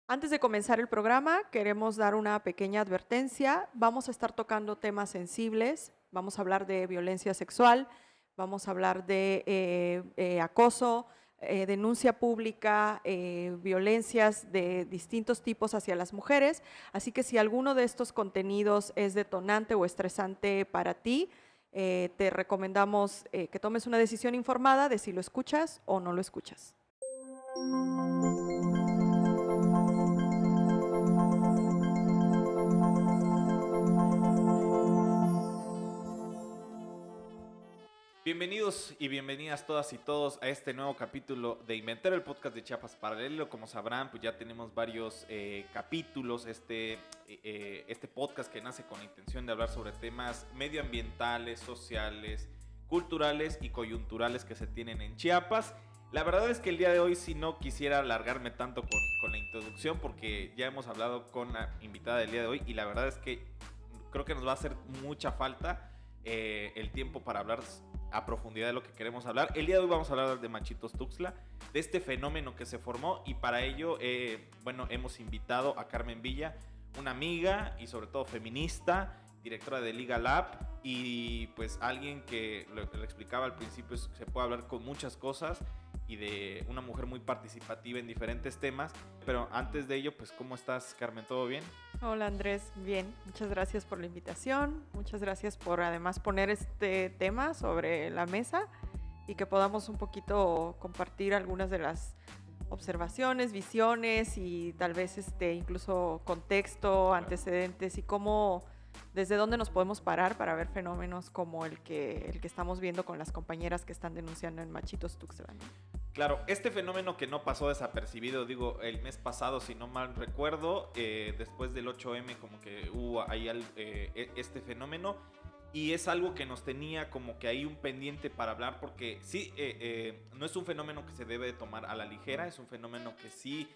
Antes de comenzar el programa, queremos dar una pequeña advertencia. Vamos a estar tocando temas sensibles, vamos a hablar de violencia sexual, vamos a hablar de acoso, denuncia pública, violencias de distintos tipos hacia las mujeres. Así que si alguno de estos contenidos es detonante o estresante para ti, te recomendamos que tomes una decisión informada de si lo escuchas o no lo escuchas. Bienvenidos y bienvenidas todas y todos a este nuevo capítulo de Inventar, el podcast de Chiapas Paralelo. Como sabrán, pues ya tenemos varios capítulos, este podcast que nace con la intención de hablar sobre temas medioambientales, sociales, culturales y coyunturales que se tienen en Chiapas. La verdad es que el día de hoy sí no quisiera alargarme tanto con la introducción, porque ya hemos hablado con la invitada del día de hoy y la verdad es que creo que nos va a hacer mucha falta el tiempo para hablar a profundidad de lo que queremos hablar. El día de hoy vamos a hablar de Machitos Tuxtla, de este fenómeno que se formó, y para ello, hemos invitado a Carmen Villa, una amiga y sobre todo feminista, directora de Liga Lab, y pues alguien que lo explicaba al principio, se puede hablar con muchas cosas y de una mujer muy participativa en diferentes temas. Pero antes de ello, pues ¿cómo estás, Carmen? ¿Todo bien? Hola Andrés, bien, muchas gracias por la invitación, muchas gracias por además poner este tema sobre la mesa y que podamos un poquito compartir algunas de las observaciones, visiones y tal vez incluso contexto, antecedentes y cómo, desde dónde nos podemos parar para ver fenómenos como el que estamos viendo con las compañeras que están denunciando en Machitos Tuxtla, ¿no? Claro, este fenómeno que no pasó desapercibido, digo, el mes pasado, si no mal recuerdo, después del 8M, como que hubo ahí este fenómeno, y es algo que nos tenía como que ahí un pendiente para hablar, porque sí, no es un fenómeno que se debe de tomar a la ligera, es un fenómeno que sí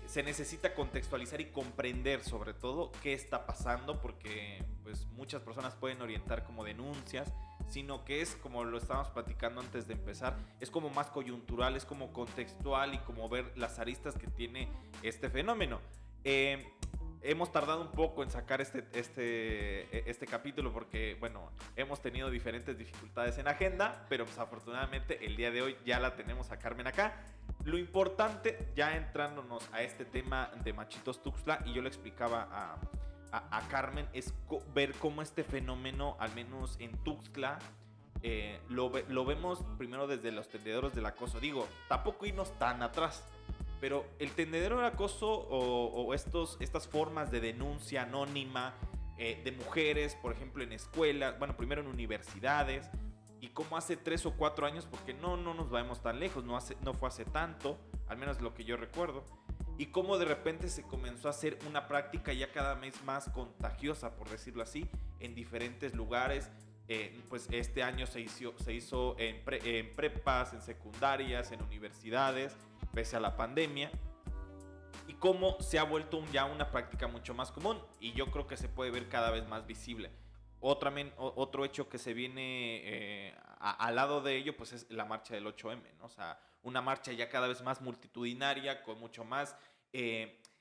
se necesita contextualizar y comprender sobre todo qué está pasando, porque pues muchas personas pueden orientar como denuncias, sino que es, como lo estábamos platicando antes de empezar, es como más coyuntural, es como contextual y como ver las aristas que tiene este fenómeno. Hemos tardado un poco en sacar este capítulo porque, bueno, hemos tenido diferentes dificultades en agenda, pero pues afortunadamente el día de hoy ya la tenemos a Carmen acá. Lo importante, ya entrándonos a este tema de Machitos Tuxtla, y yo le explicaba a Carmen, es ver cómo este fenómeno, al menos en Tuxtla, lo vemos primero desde los tendederos del acoso. Digo, tampoco irnos tan atrás, pero el tendedero del acoso o estas formas de denuncia anónima de mujeres, por ejemplo en escuelas, bueno, primero en universidades, y como hace 3 o 4 años, porque no nos vamos tan lejos, no fue hace tanto, al menos lo que yo recuerdo, y cómo de repente se comenzó a hacer una práctica ya cada vez más contagiosa, por decirlo así, en diferentes lugares. Pues este año se hizo en prepas, en secundarias, en universidades, pese a la pandemia, y cómo se ha vuelto ya una práctica mucho más común, y yo creo que se puede ver cada vez más visible. Otro hecho que se viene al lado de ello, pues es la marcha del 8M, ¿no? O sea, una marcha ya cada vez más multitudinaria, con mucho más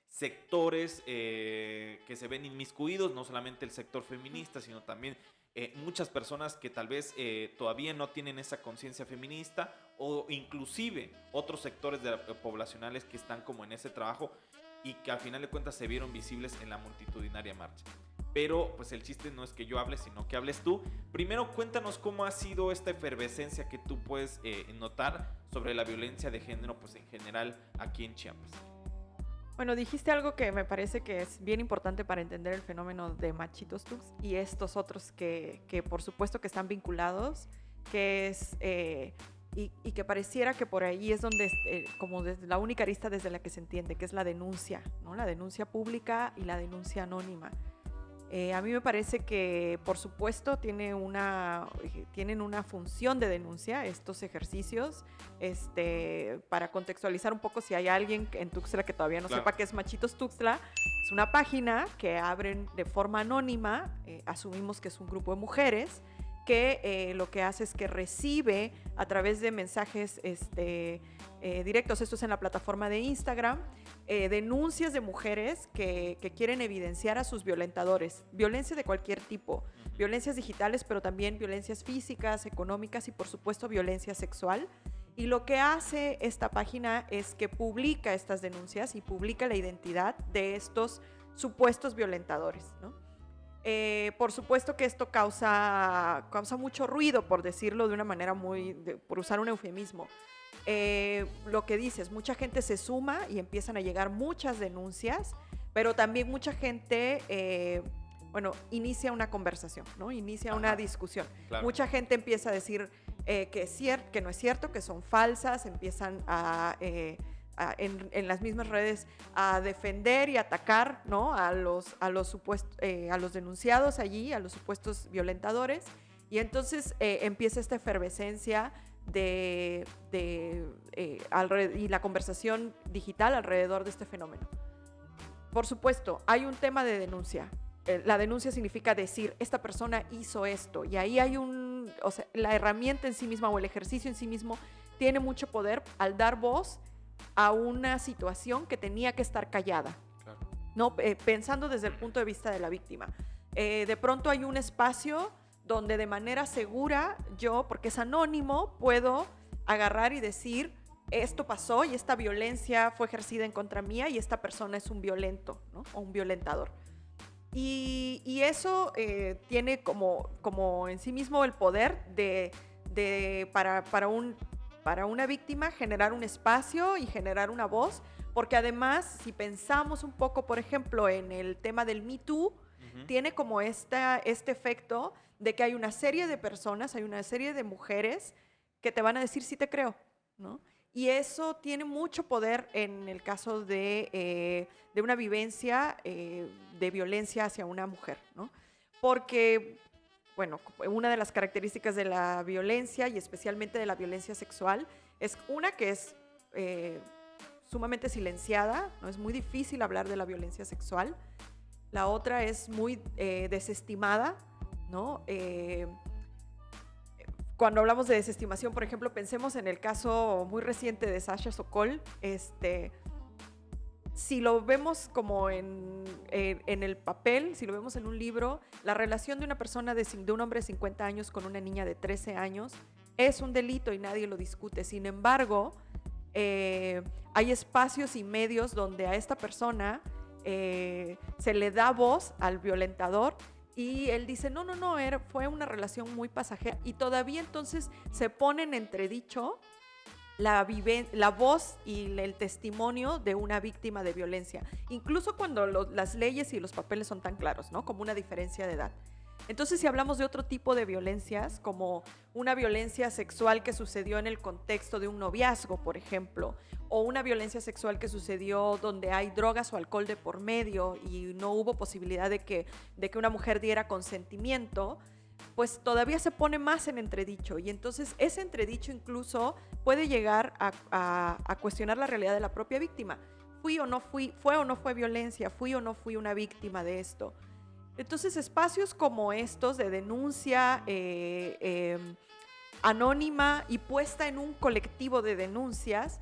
sectores que se ven inmiscuidos, no solamente el sector feminista, sino también muchas personas que tal vez todavía no tienen esa conciencia feminista, o inclusive otros sectores poblacionales que están como en ese trabajo y que al final de cuentas se vieron visibles en la multitudinaria marcha. Pero pues el chiste no es que yo hable, sino que hables tú. Primero cuéntanos cómo ha sido esta efervescencia que tú puedes notar sobre la violencia de género, pues en general aquí en Chiapas. Bueno, dijiste algo que me parece que es bien importante para entender el fenómeno de Machitos Tux y estos otros que por supuesto que están vinculados, que es y que pareciera que por ahí es donde como desde la única arista desde la que se entiende, que es la denuncia, ¿no? La denuncia pública y la denuncia anónima. A mí me parece que, por supuesto, tienen una función de denuncia estos ejercicios, para contextualizar un poco si hay alguien en Tuxtla que todavía no sepa qué es Machitos Tuxtla. Es una página que abren de forma anónima, asumimos que es un grupo de mujeres que lo que hace es que recibe a través de mensajes directos, esto es en la plataforma de Instagram, denuncias de mujeres que quieren evidenciar a sus violentadores, violencia de cualquier tipo, violencias digitales, pero también violencias físicas, económicas y por supuesto violencia sexual. Y lo que hace esta página es que publica estas denuncias y publica la identidad de estos supuestos violentadores, ¿no? Por supuesto que esto causa mucho ruido, por decirlo de una manera por usar un eufemismo. Lo que dices, mucha gente se suma y empiezan a llegar muchas denuncias, pero también mucha gente, inicia una conversación, ¿no? Inicia una discusión. Claro. Mucha gente empieza a decir que no es cierto, que son falsas, empiezan en las mismas redes a defender y atacar, ¿no? a los denunciados allí, a los supuestos violentadores, y entonces empieza esta efervescencia y la conversación digital alrededor de este fenómeno. Por supuesto, hay un tema de denuncia. La denuncia significa decir, esta persona hizo esto, y ahí hay la herramienta en sí misma o el ejercicio en sí mismo tiene mucho poder al dar voz a una situación que tenía que estar callada, claro. ¿No? Pensando desde el punto de vista de la víctima. De pronto hay un espacio donde de manera segura yo, porque es anónimo, puedo agarrar y decir, esto pasó y esta violencia fue ejercida en contra mía y esta persona es un violento, ¿no? O un violentador. Y eso tiene como en sí mismo el poder para una víctima generar un espacio y generar una voz, porque además, si pensamos un poco, por ejemplo, en el tema del Me Too, tiene como este efecto de que hay una serie de personas, hay una serie de mujeres que te van a decir sí te creo, ¿no? Y eso tiene mucho poder en el caso de una vivencia de violencia hacia una mujer, ¿no? Porque, bueno, una de las características de la violencia y especialmente de la violencia sexual es una que es sumamente silenciada, ¿no? Es muy difícil hablar de la violencia sexual. La otra es muy desestimada, ¿no? Cuando hablamos de desestimación, por ejemplo, pensemos en el caso muy reciente de Sasha Sokol. Si lo vemos como en el papel, si lo vemos en un libro, la relación de una persona de un hombre de 50 años con una niña de 13 años es un delito y nadie lo discute. Sin embargo, hay espacios y medios donde a esta persona se le da voz al violentador. Y él dice, no, fue una relación muy pasajera. Y todavía entonces se pone en entredicho la voz y el testimonio de una víctima de violencia. Incluso cuando las leyes y los papeles son tan claros, ¿no? Como una diferencia de edad. Entonces, si hablamos de otro tipo de violencias, como una violencia sexual que sucedió en el contexto de un noviazgo, por ejemplo, o una violencia sexual que sucedió donde hay drogas o alcohol de por medio y no hubo posibilidad de que una mujer diera consentimiento, pues todavía se pone más en entredicho. Y entonces ese entredicho incluso puede llegar a cuestionar la realidad de la propia víctima. ¿Fue o no fue violencia? ¿Fui o no fui una víctima de esto? Entonces, espacios como estos de denuncia anónima y puesta en un colectivo de denuncias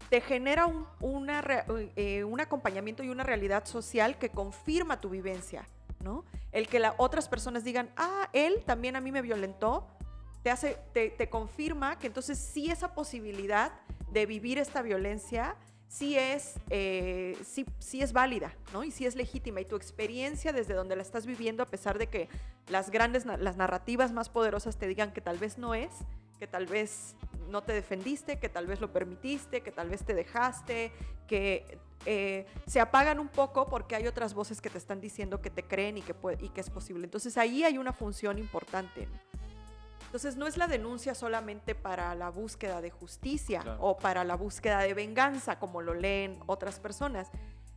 te genera un acompañamiento y una realidad social que confirma tu vivencia, ¿no? El que otras personas digan, él también a mí me violentó, te confirma que entonces sí esa posibilidad de vivir esta violencia sí es válida, ¿no? Y sí es legítima, y tu experiencia desde donde la estás viviendo, a pesar de que las narrativas más poderosas te digan que tal vez no es, que tal vez no te defendiste, que tal vez lo permitiste, que tal vez te dejaste, que se apagan un poco porque hay otras voces que te están diciendo que te creen y que es posible. Entonces ahí hay una función importante, ¿no? Entonces no es la denuncia solamente para la búsqueda de justicia, claro, o para la búsqueda de venganza, como lo leen otras personas.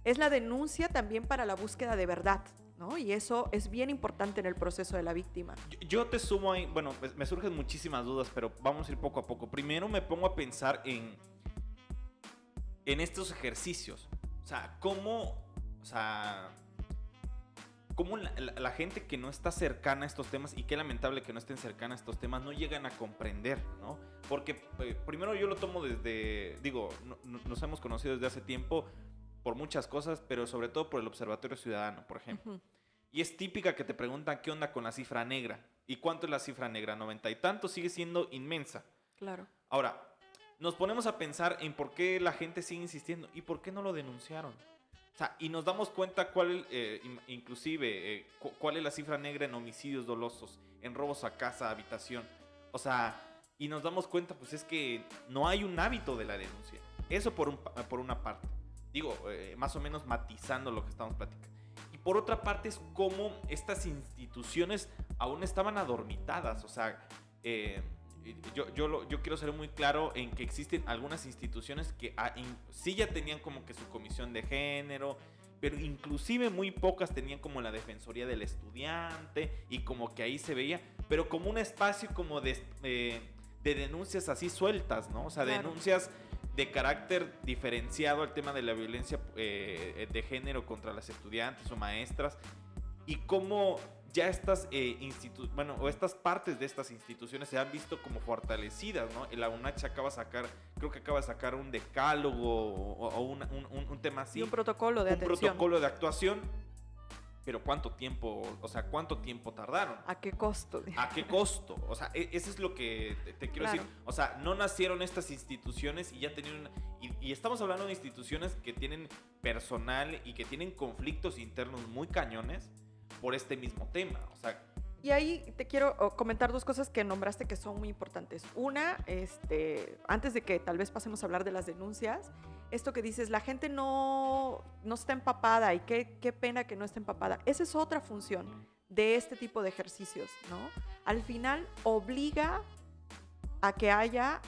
Es la denuncia también para la búsqueda de verdad, ¿no? Y eso es bien importante en el proceso de la víctima. Yo te sumo ahí, bueno, pues me surgen muchísimas dudas, pero vamos a ir poco a poco. Primero me pongo a pensar en estos ejercicios. O sea, ¿cómo cómo la gente que no está cercana a estos temas, y qué lamentable que no estén cercana a estos temas, no llegan a comprender, ¿no? Porque primero yo lo tomo desde, nos hemos conocido desde hace tiempo por muchas cosas, pero sobre todo por el Observatorio Ciudadano, por ejemplo. Uh-huh. Y es típica que te preguntan qué onda con la cifra negra. ¿Y cuánto es la cifra negra? 90 y tanto, sigue siendo inmensa. Claro. Ahora, nos ponemos a pensar en por qué la gente sigue insistiendo y por qué no lo denunciaron. O sea, y nos damos cuenta cuál es la cifra negra en homicidios dolosos, en robos a casa, habitación. O sea, y nos damos cuenta, pues es que no hay un hábito de la denuncia. Eso por una parte. Más o menos matizando lo que estamos platicando. Y por otra parte es cómo estas instituciones aún estaban adormitadas. O sea, yo quiero ser muy claro en que existen algunas instituciones que sí ya tenían como que su comisión de género, pero inclusive muy pocas tenían como la Defensoría del Estudiante, y como que ahí se veía, pero como un espacio como de denuncias así sueltas, ¿no? O sea, claro, denuncias de carácter diferenciado al tema de la violencia de género contra las estudiantes o maestras, y cómo ya estas estas partes de estas instituciones se han visto como fortalecidas, ¿no? La UNACH creo que acaba de sacar un decálogo o un tema así. Y un protocolo de atención. Un protocolo de actuación. Pero ¿cuánto tiempo tardaron? ¿A qué costo? ¿A qué costo? O sea, eso es lo que te quiero decir. O sea, no nacieron estas instituciones y ya tenían... Y estamos hablando de instituciones que tienen personal y que tienen conflictos internos muy cañones por este mismo tema. O sea... Y ahí te quiero comentar dos cosas que nombraste que son muy importantes. Una, antes de que tal vez pasemos a hablar de las denuncias, esto que dices, la gente no está empapada, y qué pena que no esté empapada. Esa es otra función de este tipo de ejercicios, ¿no? Al final obliga a que haya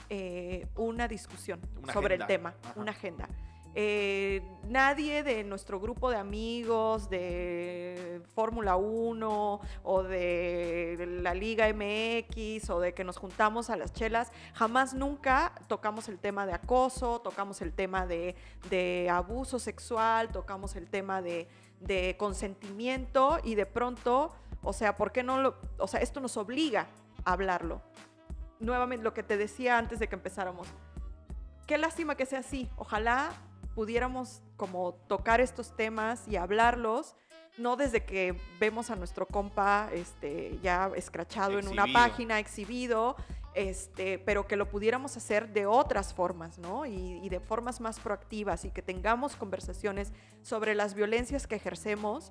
una discusión sobre el tema, una agenda. Nadie de nuestro grupo de amigos de Fórmula 1 o de la Liga MX o de que nos juntamos a las chelas, jamás nunca tocamos el tema de acoso, tocamos el tema de abuso sexual, tocamos el tema de consentimiento, y de pronto, o sea, ¿por qué no esto nos obliga a hablarlo? Nuevamente, lo que te decía antes de que empezáramos, qué lástima que sea así. Ojalá pudiéramos como tocar estos temas y hablarlos, no desde que vemos a nuestro compa ya escrachado en una página, exhibido, pero que lo pudiéramos hacer de otras formas, ¿no? Y de formas más proactivas, y que tengamos conversaciones sobre las violencias que ejercemos,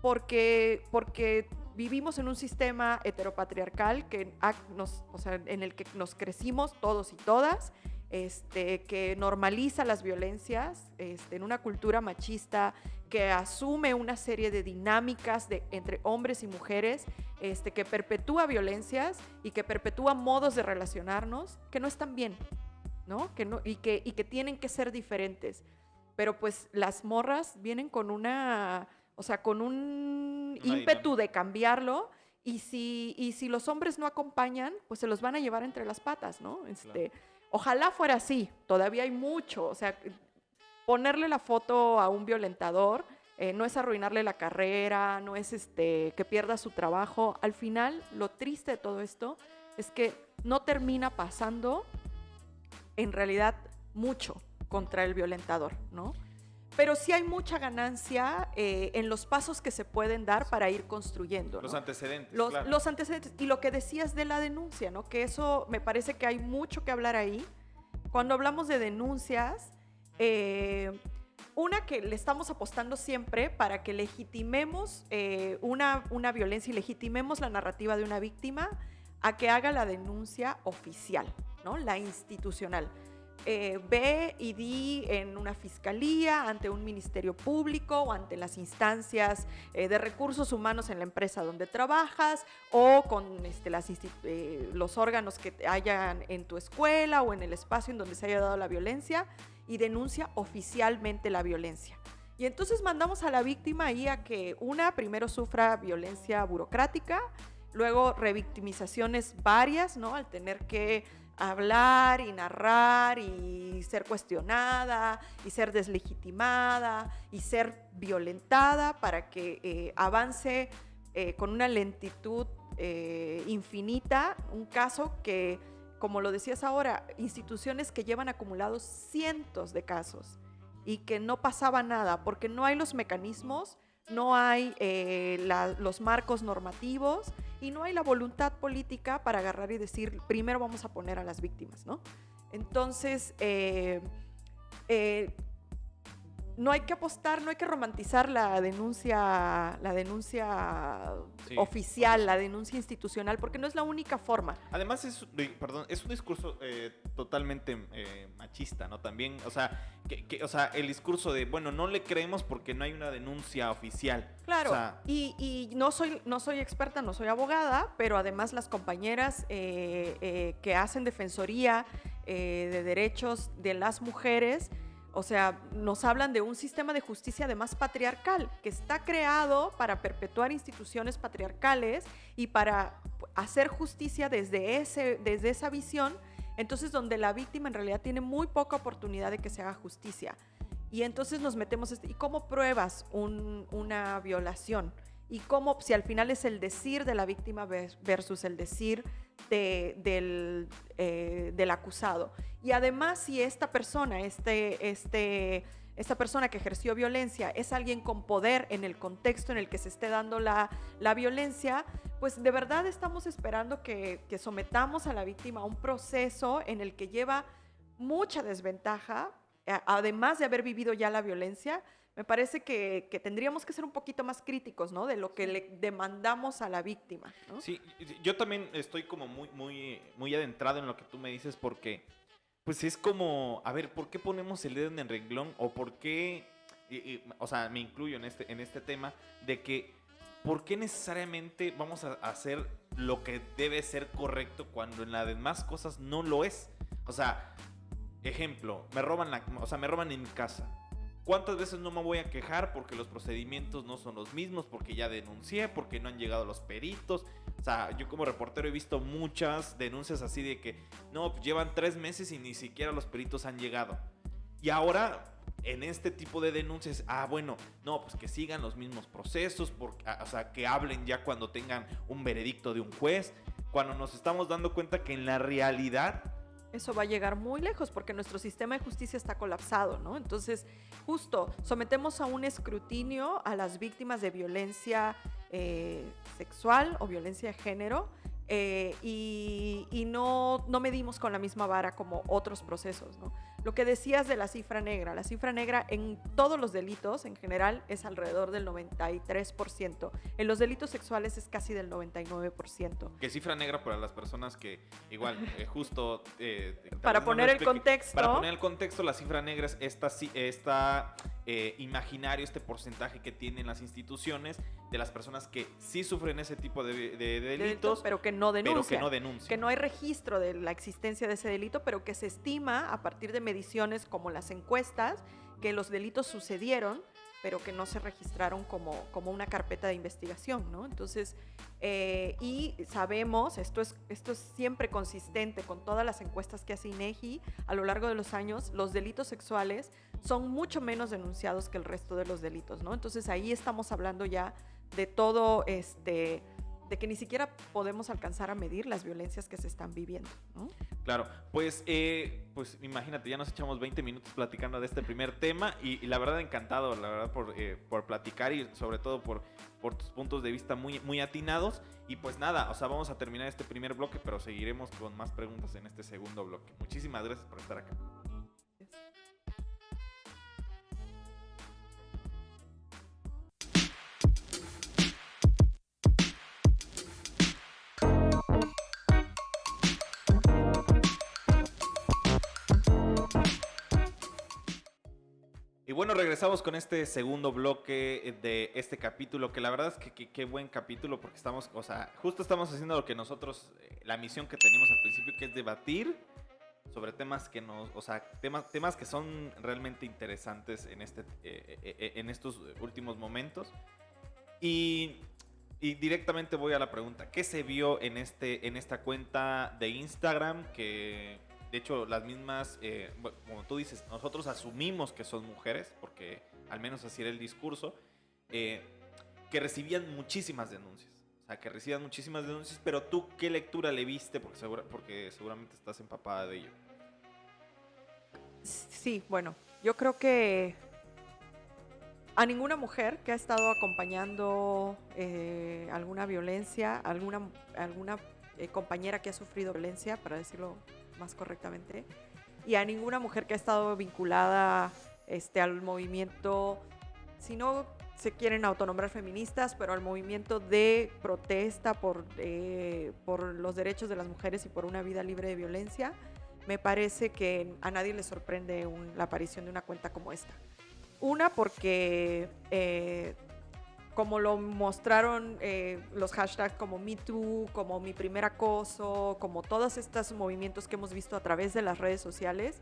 porque vivimos en un sistema heteropatriarcal en el que nos crecimos todos y todas, que normaliza las violencias, en una cultura machista que asume una serie de dinámicas entre hombres y mujeres, que perpetúa violencias y que perpetúa modos de relacionarnos que no están bien, ¿no? Y que tienen que ser diferentes. Pero pues las morras vienen con con un ímpetu de cambiarlo, y si los hombres no acompañan, pues se los van a llevar entre las patas, ¿no? Claro. Ojalá fuera así, todavía hay mucho. O sea, ponerle la foto a un violentador no es arruinarle la carrera, no es que pierda su trabajo. Al final, lo triste de todo esto es que no termina pasando en realidad mucho contra el violentador, ¿no? Pero sí hay mucha ganancia en los pasos que se pueden dar para ir construyendo, ¿no? Los antecedentes, claro. Los antecedentes, y lo que decías de la denuncia, ¿no? Que eso me parece que hay mucho que hablar ahí. Cuando hablamos de denuncias, una que le estamos apostando siempre para que legitimemos una violencia y legitimemos la narrativa de una víctima, a que haga la denuncia oficial, ¿no? La institucional. Ve y di en una fiscalía, ante un ministerio público o ante las instancias de recursos humanos en la empresa donde trabajas, o con los órganos que hayan en tu escuela o en el espacio en donde se haya dado la violencia, y denuncia oficialmente la violencia. Y entonces mandamos a la víctima ahí a que primero sufra violencia burocrática, luego revictimizaciones varias, ¿no? Al tener que hablar y narrar y ser cuestionada y ser deslegitimada y ser violentada para que avance con una lentitud infinita un caso que, como lo decías ahora, instituciones que llevan acumulados cientos de casos y que no pasaba nada porque no hay los mecanismos, no hay los marcos normativos y no hay la voluntad política para agarrar y decir, primero vamos a poner a las víctimas, ¿no? Entonces, no hay que apostar, no hay que romantizar la denuncia Sí, oficial, la denuncia institucional, porque no es la única forma. Además, es un discurso totalmente machista, ¿no? También, o sea, o sea, el discurso de, bueno, no le creemos porque no hay una denuncia oficial. Claro, O sea, y no soy experta, no soy abogada, pero además las compañeras que hacen defensoría de derechos de las mujeres, o sea, nos hablan de un sistema de justicia además patriarcal, que está creado para perpetuar instituciones patriarcales y para hacer justicia desde esa visión, entonces donde la víctima en realidad tiene muy poca oportunidad de que se haga justicia. Y entonces nos metemos, ¿y cómo pruebas una violación? Y cómo, si al final es el decir de la víctima versus el decir del acusado. Y además, si esta persona, esta persona que ejerció violencia es alguien con poder en el contexto en el que se esté dando la violencia, pues de verdad estamos esperando que sometamos a la víctima a un proceso en el que lleva mucha desventaja, además de haber vivido ya la violencia. Me parece que tendríamos que ser un poquito más críticos, ¿no? De lo que le demandamos a la víctima, ¿no? sí, yo también estoy como muy adentrado en lo que tú me dices porque, pues es como, a ver, ¿por qué ponemos el dedo en el renglón? O por qué, o sea, me incluyo en este tema, de que, ¿por qué necesariamente vamos a hacer lo que debe ser correcto cuando en las demás cosas no lo es? O sea, ejemplo, me roban en mi casa. ¿Cuántas veces no me voy a quejar porque los procedimientos no son los mismos, porque ya denuncié, porque no han llegado los peritos? O sea, yo como reportero he visto muchas denuncias así de que no, llevan 3 meses y ni siquiera los peritos han llegado. Y ahora, en este tipo de denuncias, bueno, no, pues que sigan los mismos procesos, o sea, que hablen ya cuando tengan un veredicto de un juez, cuando nos estamos dando cuenta que en la realidad eso va a llegar muy lejos porque nuestro sistema de justicia está colapsado, ¿no? Entonces, justo, sometemos a un escrutinio a las víctimas de violencia sexual o violencia de género y no medimos con la misma vara como otros procesos, ¿no? Lo que decías de la cifra negra en todos los delitos en general es alrededor del 93%. En los delitos sexuales es casi del 99%. Que cifra negra para las personas que igual, justo... Para poner el contexto. Para poner el contexto, la cifra negra es esta imaginario, este porcentaje que tienen las instituciones de las personas que sí sufren ese tipo de delitos, pero que no denuncian. Que no hay registro de la existencia de ese delito, pero que se estima a partir de mediciones como las encuestas que los delitos sucedieron, pero que no se registraron como una carpeta de investigación, ¿no? Entonces, y sabemos, esto es siempre consistente con todas las encuestas que hace INEGI a lo largo de los años, los delitos sexuales son mucho menos denunciados que el resto de los delitos, ¿no? Entonces ahí estamos hablando ya de todo, de que ni siquiera podemos alcanzar a medir las violencias que se están viviendo, ¿no? Claro, pues imagínate, ya nos echamos 20 minutos platicando de este primer tema y la verdad encantado, la verdad, por platicar y sobre todo por tus puntos de vista muy atinados. Y pues nada, o sea, vamos a terminar este primer bloque, pero seguiremos con más preguntas en este segundo bloque. Muchísimas gracias por estar acá. Y bueno, regresamos con este segundo bloque de este capítulo, que la verdad es que qué buen capítulo, porque estamos, o sea, justo estamos haciendo lo que nosotros, la misión que teníamos al principio, que es debatir sobre temas que o sea, temas que son realmente interesantes en estos últimos momentos. Y Y directamente voy a la pregunta. ¿Qué se vio en esta cuenta de Instagram? Que de hecho las mismas, como tú dices, nosotros asumimos que son mujeres, porque al menos así era el discurso, que recibían muchísimas denuncias. O sea, que recibían muchísimas denuncias, pero tú, ¿qué lectura le viste? Porque seguramente estás empapada de ello. Sí, bueno, yo creo que a ninguna mujer que ha estado acompañando alguna violencia, alguna compañera que ha sufrido violencia, para decirlo más correctamente, y a ninguna mujer que ha estado vinculada al movimiento, si no se quieren autonombrar feministas, pero al movimiento de protesta por los derechos de las mujeres y por una vida libre de violencia, me parece que a nadie le sorprende la aparición de una cuenta como esta. Una, porque como lo mostraron los hashtags como MeToo, como Mi Primer Acoso, como todos estos movimientos que hemos visto a través de las redes sociales,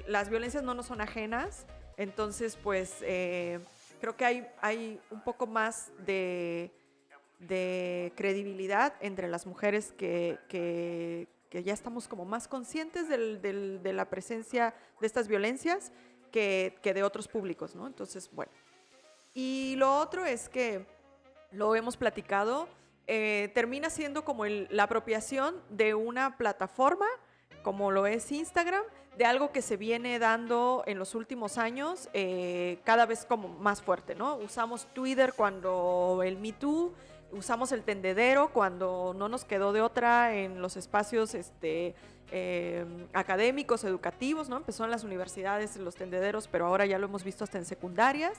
las violencias no nos son ajenas. Entonces, pues creo que hay un poco más de credibilidad entre las mujeres que ya estamos como más conscientes de la presencia de estas violencias que de otros públicos, ¿no? Entonces, bueno. Y lo otro es que, lo hemos platicado, termina siendo como la apropiación de una plataforma, como lo es Instagram, de algo que se viene dando en los últimos años, cada vez como más fuerte, ¿no? Usamos Twitter cuando el Me Too, usamos el tendedero cuando no nos quedó de otra en los espacios académicos, educativos, ¿no? Empezó en las universidades, en los tendederos, pero ahora ya lo hemos visto hasta en secundarias.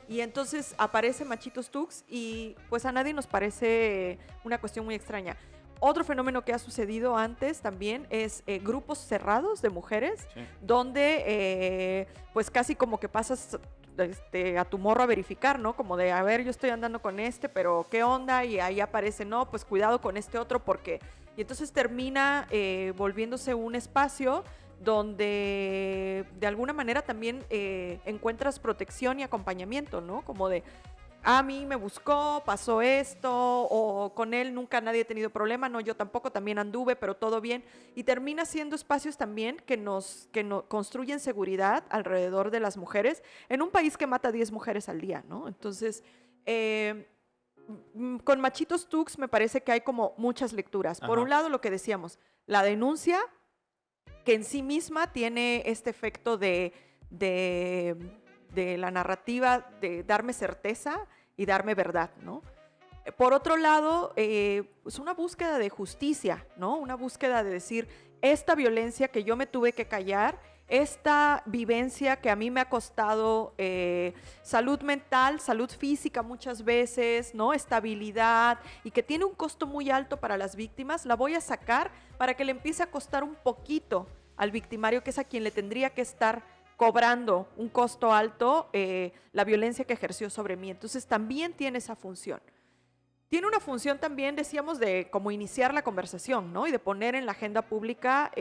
Y entonces aparece Machitos Tux y pues a nadie nos parece una cuestión muy extraña. Otro fenómeno que ha sucedido antes también es grupos cerrados de mujeres, sí, donde pues casi como que pasas a tu morro a verificar, ¿no? Como de, a ver, yo estoy andando con pero ¿qué onda? Y ahí aparece, no, pues cuidado con este otro porque... Y entonces termina volviéndose un espacio donde de alguna manera también encuentras protección y acompañamiento, ¿no? Como de, a mí me buscó, pasó esto, o con él nunca nadie ha tenido problema, no, yo tampoco, también anduve, pero todo bien. Y termina siendo espacios también que nos construyen seguridad alrededor de las mujeres en un país que mata a 10 mujeres al día, ¿no? Entonces, con Machitos Tux me parece que hay como muchas lecturas. Por un lado, lo que decíamos, la denuncia, que en sí misma tiene este efecto de la narrativa, de darme certeza y darme verdad, ¿no? Por otro lado, es una búsqueda de justicia, ¿no? Una búsqueda de decir, esta violencia que yo me tuve que callar, esta vivencia que a mí me ha costado salud mental, salud física muchas veces, ¿no? Estabilidad, y que tiene un costo muy alto para las víctimas, la voy a sacar para que le empiece a costar un poquito al victimario, que es a quien le tendría que estar cobrando un costo alto la violencia que ejerció sobre mí. Entonces también tiene esa función. Tiene una función también, decíamos, de como iniciar la conversación, ¿no? Y de poner en la agenda pública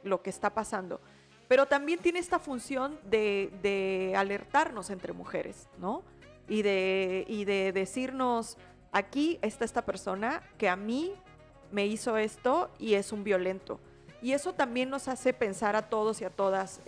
lo que está pasando. Pero también tiene esta función de alertarnos entre mujeres, ¿no? Y de decirnos, aquí está esta persona que a mí me hizo esto y es un violento. Y eso también nos hace pensar a todos y a todas,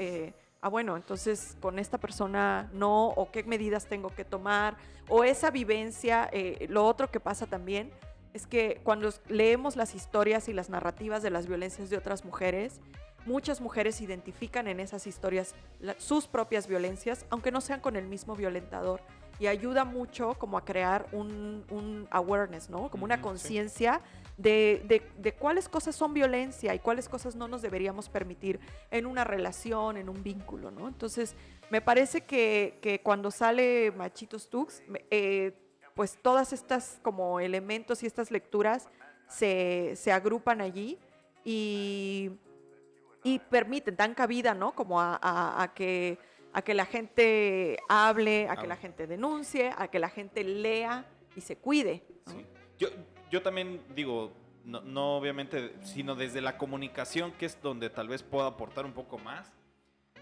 bueno, entonces con esta persona no, o qué medidas tengo que tomar, o esa vivencia. Lo otro que pasa también es que cuando leemos las historias y las narrativas de las violencias de otras mujeres, muchas mujeres identifican en esas historias sus propias violencias, aunque no sean con el mismo violentador. Y ayuda mucho como a crear un awareness, ¿no? Como una conciencia de cuáles cosas son violencia y cuáles cosas no nos deberíamos permitir en una relación, en un vínculo, ¿no? Entonces, me parece que cuando sale Machitos Tux, pues todas estas como elementos y estas lecturas se agrupan allí y permiten, dan cabida, ¿no? Como a que la gente hable, a que la gente denuncie, a que la gente lea y se cuide, ¿no? Sí. Yo también digo, no obviamente, sino desde la comunicación, que es donde tal vez pueda aportar un poco más.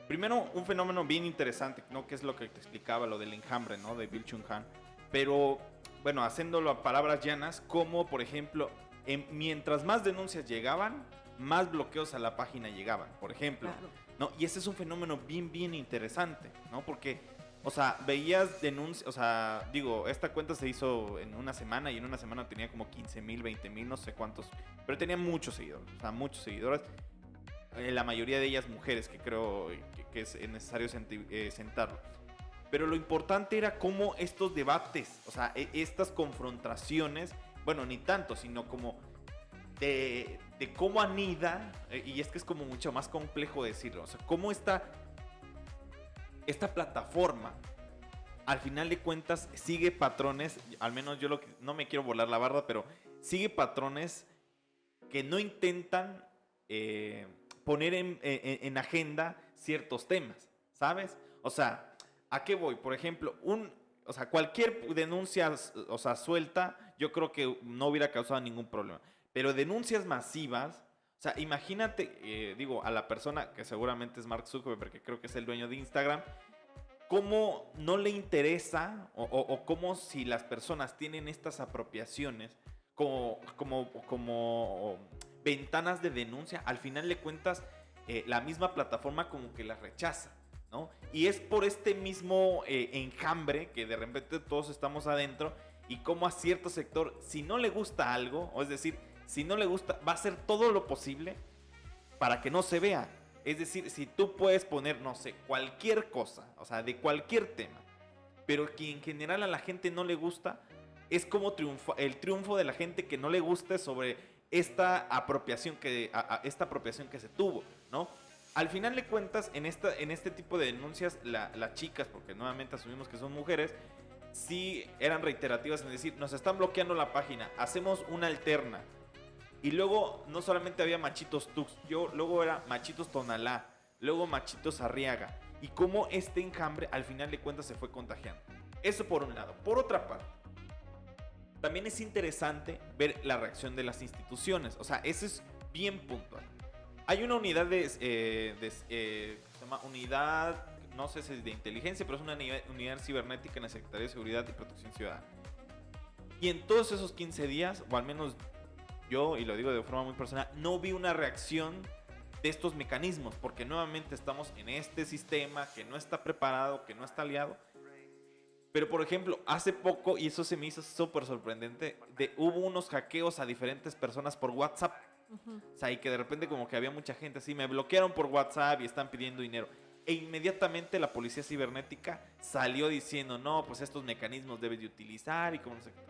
Primero, un fenómeno bien interesante, ¿no? Que es lo que te explicaba, lo del enjambre, ¿no? De Bill Chung Han. Pero bueno, haciéndolo a palabras llanas, como por ejemplo, mientras más denuncias llegaban, más bloqueos a la página llegaban, por ejemplo. Claro. ¿No? Y ese es un fenómeno bien interesante, ¿no? Porque, o sea, veías denuncias, o sea, digo, esta cuenta se hizo en una semana y en una semana tenía como 15,000, 20,000, no sé cuántos, pero tenía muchos seguidores, o sea, muchos seguidores. La mayoría de ellas mujeres, que creo que es necesario sentarlo. Pero lo importante era cómo estos debates, o sea, estas confrontaciones, bueno, ni tanto, sino como de cómo anida, y es que es como mucho más complejo decirlo, o sea, cómo esta plataforma, al final de cuentas, sigue patrones, al menos yo no me quiero volar la barda, pero sigue patrones que no intentan poner en agenda ciertos temas, ¿sabes? O sea, ¿a qué voy? Por ejemplo, o sea, cualquier denuncia, o sea, suelta, yo creo que no hubiera causado ningún problema. Pero denuncias masivas, o sea, imagínate, digo, a la persona que seguramente es Mark Zuckerberg, porque creo que es el dueño de Instagram, cómo no le interesa o cómo si las personas tienen estas apropiaciones como ventanas de denuncia, al final de cuentas, la misma plataforma como que las rechaza, ¿no? Y es por este mismo enjambre que de repente todos estamos adentro y como a cierto sector, si no le gusta algo, o es decir, si no le gusta, va a hacer todo lo posible para que no se vea. Es decir, si tú puedes poner, no sé, cualquier cosa, o sea, de cualquier tema, pero que en general a la gente no le gusta, es como el triunfo de la gente que no le gusta sobre esta apropiación que se tuvo, ¿no? Al final de cuentas, en este tipo de denuncias, las chicas, porque nuevamente asumimos que son mujeres, sí eran reiterativas en decir, nos están bloqueando la página, hacemos una alterna. Y luego no solamente había Machitos Tux, luego era Machitos Tonalá, luego Machitos Arriaga. Y cómo este enjambre al final de cuentas se fue contagiando. Eso por un lado. Por otra parte, también es interesante ver la reacción de las instituciones. O sea, eso es bien puntual. Hay una unidad se llama unidad, no sé si es de inteligencia, pero es una unidad cibernética en la Secretaría de Seguridad y Protección Ciudadana. Y en todos esos 15 días, o al menos yo, y lo digo de forma muy personal, no vi una reacción de estos mecanismos, porque nuevamente estamos en este sistema que no está preparado, que no está aliado. Pero por ejemplo, hace poco, y eso se me hizo súper sorprendente, hubo unos hackeos a diferentes personas por WhatsApp. Uh-huh. O sea, y que de repente como que había mucha gente así, me bloquearon por WhatsApp y están pidiendo dinero. E inmediatamente la policía cibernética salió diciendo, no, pues estos mecanismos debes de utilizar y como no sé qué.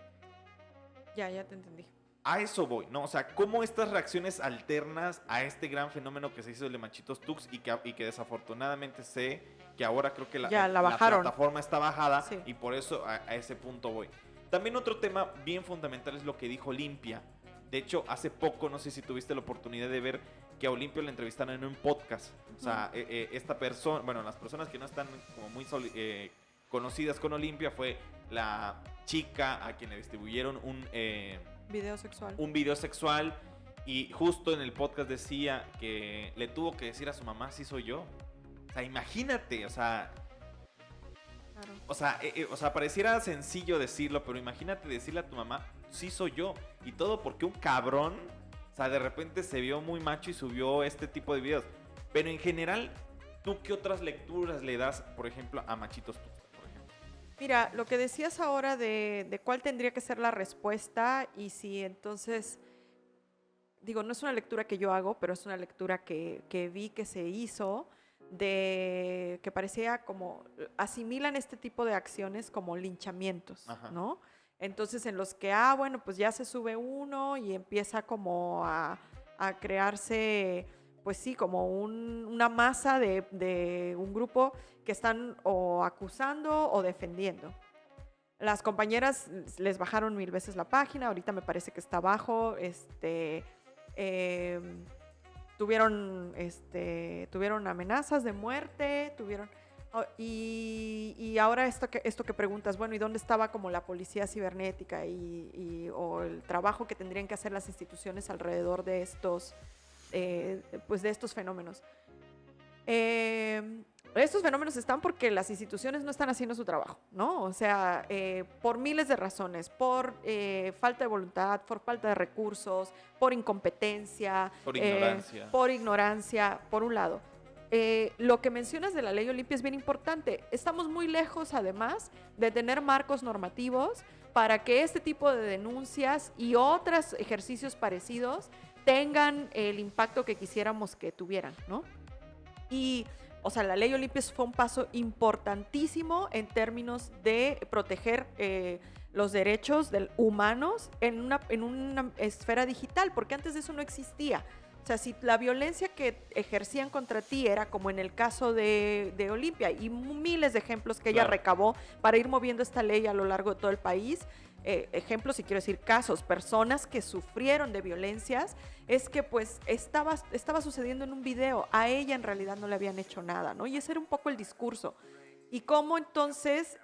Ya te entendí. A eso voy, ¿no? O sea, cómo estas reacciones alternas a este gran fenómeno que se hizo de Machitos Tux y que desafortunadamente sé que ahora creo que la plataforma está bajada, sí. Y por eso a ese punto voy. También otro tema bien fundamental es lo que dijo Olimpia. De hecho, hace poco, no sé si tuviste la oportunidad de ver que a Olimpia le entrevistaron en un podcast. O sea, esta persona, bueno, las personas que no están como muy conocidas con Olimpia fue la chica a quien le distribuyeron un video sexual y justo en el podcast decía que le tuvo que decir a su mamá, sí soy yo. O sea, imagínate, o sea, claro. O sea, pareciera sencillo decirlo, pero imagínate decirle a tu mamá, sí soy yo. Y todo porque un cabrón, o sea, de repente se vio muy macho y subió este tipo de videos. Pero en general, ¿tú qué otras lecturas le das, por ejemplo, a Machitos Tux? Mira, lo que decías ahora de cuál tendría que ser la respuesta y si entonces, digo, no es una lectura que yo hago, pero es una lectura que vi que se hizo, de que parecía como, asimilan este tipo de acciones como linchamientos, ajá, ¿no? Entonces en los que, bueno, pues ya se sube uno y empieza como a crearse, pues sí, como una masa de un grupo que están o acusando o defendiendo. Las compañeras les bajaron 1000 veces la página, ahorita me parece que está abajo, tuvieron amenazas de muerte, y ahora esto que preguntas, bueno, ¿y dónde estaba como la policía cibernética o el trabajo que tendrían que hacer las instituciones alrededor de estos, pues de estos fenómenos? estos fenómenos están porque las instituciones no están haciendo su trabajo, ¿no? O sea, por miles de razones, por falta de voluntad, por falta de recursos, por incompetencia, por ignorancia, por un lado. Lo que mencionas de la ley Olimpia es bien importante. Estamos muy lejos, además, de tener marcos normativos para que este tipo de denuncias y otros ejercicios parecidos tengan el impacto que quisiéramos que tuvieran, ¿no? Y, o sea, la ley Olimpia fue un paso importantísimo en términos de proteger los derechos humanos en una esfera digital, porque antes de eso no existía. O sea, si la violencia que ejercían contra ti era como en el caso de Olimpia y miles de ejemplos que ella recabó para ir moviendo esta ley a lo largo de todo el país, ejemplos y quiero decir casos, personas que sufrieron de violencias, es que pues estaba sucediendo en un video, a ella en realidad no le habían hecho nada, ¿no? Y ese era un poco el discurso. Y cómo entonces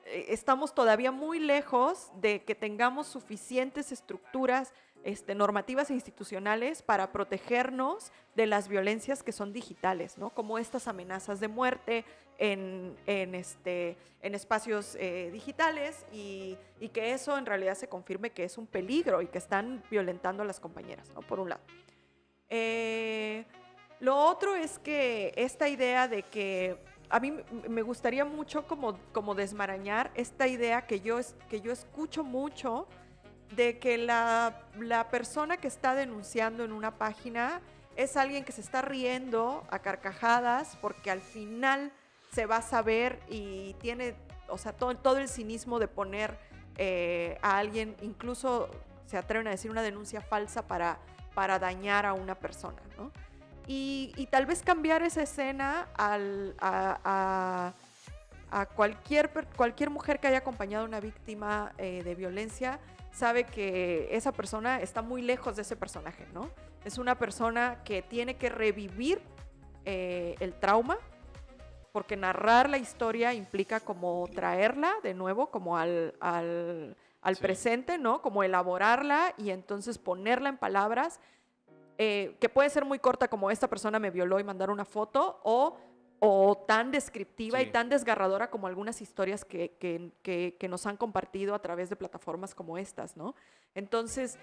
estamos todavía muy lejos de que tengamos suficientes estructuras normativas e institucionales para protegernos de las violencias que son digitales, ¿no? Como estas amenazas de muerte en espacios digitales y que eso en realidad se confirme que es un peligro y que están violentando a las compañeras, ¿no? Por un lado. Lo otro es que esta idea de que a mí me gustaría mucho como desmarañar esta idea que yo escucho mucho de que la persona que está denunciando en una página es alguien que se está riendo a carcajadas porque al final se va a saber y tiene, o sea, todo el cinismo de poner a alguien, incluso se atreven a decir una denuncia falsa para dañar a una persona, ¿no? Y tal vez cambiar esa escena a cualquier mujer que haya acompañado a una víctima de violencia sabe que esa persona está muy lejos de ese personaje, ¿no? Es una persona que tiene que revivir el trauma, porque narrar la historia implica como traerla de nuevo como al presente, ¿no? Como elaborarla y entonces ponerla en palabras, que puede ser muy corta como esta persona me violó y mandar una foto, o tan descriptiva y tan desgarradora como algunas historias que nos han compartido a través de plataformas como estas, ¿no? Entonces,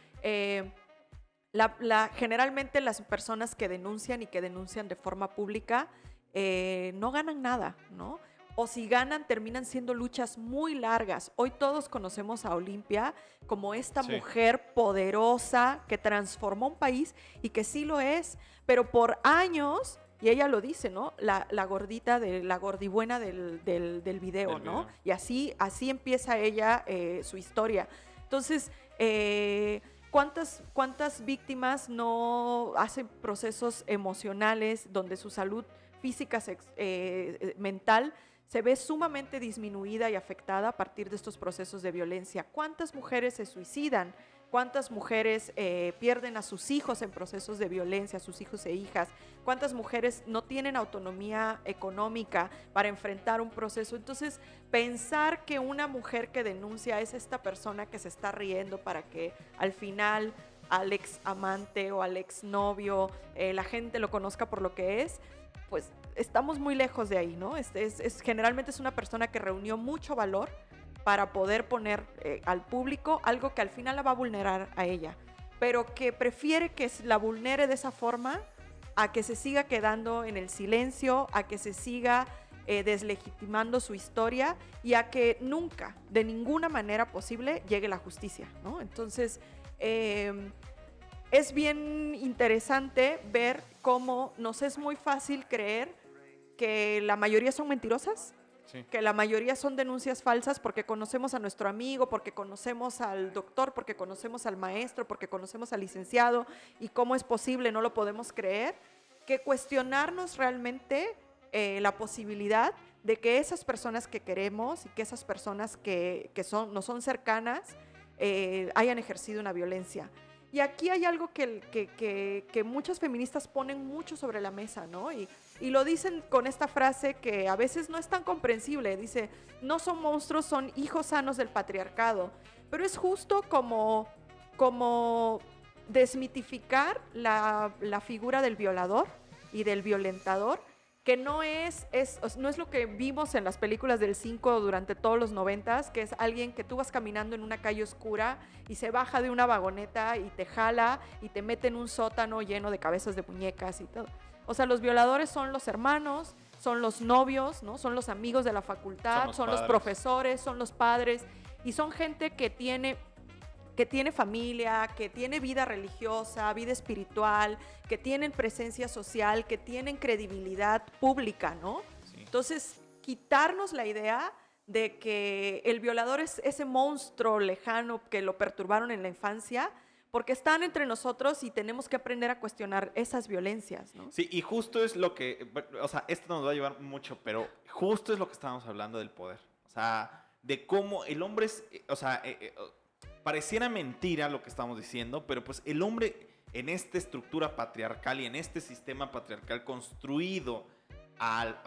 generalmente las personas que denuncian y que denuncian de forma pública no ganan nada, ¿no? O si ganan, terminan siendo luchas muy largas. Hoy todos conocemos a Olimpia como esta mujer poderosa que transformó un país y que sí lo es, pero por años... Y ella lo dice, ¿no? La gordita, la gordibuena del video, ¿no? Y así empieza ella su historia. Entonces, ¿cuántas víctimas no hacen procesos emocionales donde su salud física, mental, se ve sumamente disminuida y afectada a partir de estos procesos de violencia? ¿Cuántas mujeres se suicidan? ¿Cuántas mujeres pierden a sus hijos en procesos de violencia, a sus hijos e hijas? ¿Cuántas mujeres no tienen autonomía económica para enfrentar un proceso? Entonces, pensar que una mujer que denuncia es esta persona que se está riendo para que al final al ex amante o al ex novio la gente lo conozca por lo que es, pues estamos muy lejos de ahí, ¿no? Generalmente es una persona que reunió mucho valor para poder poner al público algo que al final la va a vulnerar a ella, pero que prefiere que la vulnere de esa forma a que se siga quedando en el silencio, a que se siga deslegitimando su historia y a que nunca, de ninguna manera posible, llegue la justicia, ¿no? Entonces, es bien interesante ver cómo nos es muy fácil creer que la mayoría son mentirosas, que la mayoría son denuncias falsas porque conocemos a nuestro amigo, porque conocemos al doctor, porque conocemos al maestro, porque conocemos al licenciado, y cómo es posible, no lo podemos creer, que cuestionarnos realmente la posibilidad de que esas personas que queremos y que esas personas que nos son cercanas hayan ejercido una violencia. Y aquí hay algo que muchas feministas ponen mucho sobre la mesa, ¿no? Y lo dicen con esta frase que a veces no es tan comprensible. Dice, no son monstruos, son hijos sanos del patriarcado. Pero es justo como desmitificar la figura del violador y del violentador, que no no es lo que vimos en las películas del 5 durante todos los 90s, que es alguien que tú vas caminando en una calle oscura y se baja de una vagoneta y te jala y te mete en un sótano lleno de cabezas de muñecas y todo. O sea, los violadores son los hermanos, son los novios, ¿no? Son los amigos de la facultad, son los profesores, son los padres, y son gente que tiene familia, que tiene vida religiosa, vida espiritual, que tienen presencia social, que tienen credibilidad pública, ¿no? Sí. Entonces, quitarnos la idea de que el violador es ese monstruo lejano que lo perturbaron en la infancia, porque están entre nosotros y tenemos que aprender a cuestionar esas violencias, ¿no? Sí, y justo es lo que, o sea, esto nos va a llevar mucho, pero justo es lo que estábamos hablando del poder. O sea, de cómo el hombre es, o sea, pareciera mentira lo que estamos diciendo, pero pues el hombre en esta estructura patriarcal y en este sistema patriarcal construido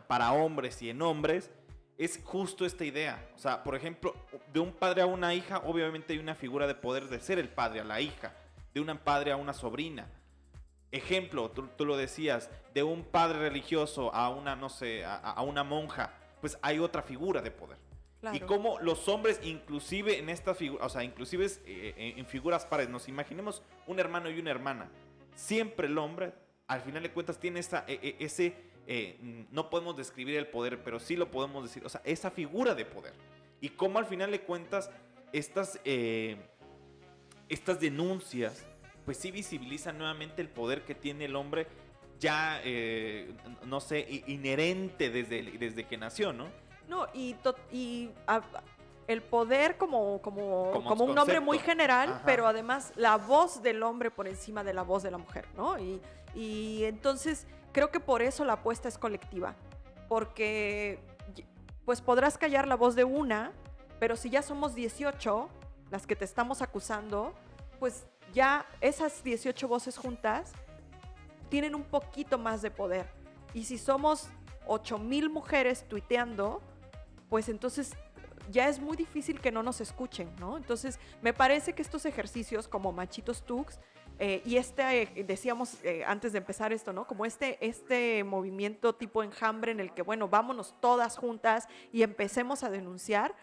para hombres y en hombres, es justo esta idea. O sea, por ejemplo, de un padre a una hija, obviamente hay una figura de poder de ser el padre a la hija, de un padre a una sobrina. Ejemplo, tú lo decías, de un padre religioso a una, no sé, a una monja, pues hay otra figura de poder. Claro. Y cómo los hombres, inclusive en estas figuras, o sea, inclusive en figuras pares, nos imaginemos un hermano y una hermana. Siempre el hombre, al final de cuentas, tiene ese... no podemos describir el poder, pero sí lo podemos decir, o sea, esa figura de poder. Y cómo al final de cuentas estas denuncias, pues sí visibilizan nuevamente el poder que tiene el hombre ya, no sé, inherente desde que nació, ¿no? No, el poder como un nombre muy general, ajá, pero además la voz del hombre por encima de la voz de la mujer, ¿no? Y entonces creo que por eso la apuesta es colectiva, porque pues podrás callar la voz de una, pero si ya somos 18 las que te estamos acusando, pues ya esas 18 voces juntas tienen un poquito más de poder. Y si somos 8,000 mujeres tuiteando, pues entonces ya es muy difícil que no nos escuchen, ¿no? Entonces me parece que estos ejercicios como Machitos Tux y decíamos antes de empezar esto, ¿no? Como este movimiento tipo enjambre en el que, bueno, vámonos todas juntas y empecemos a denunciar.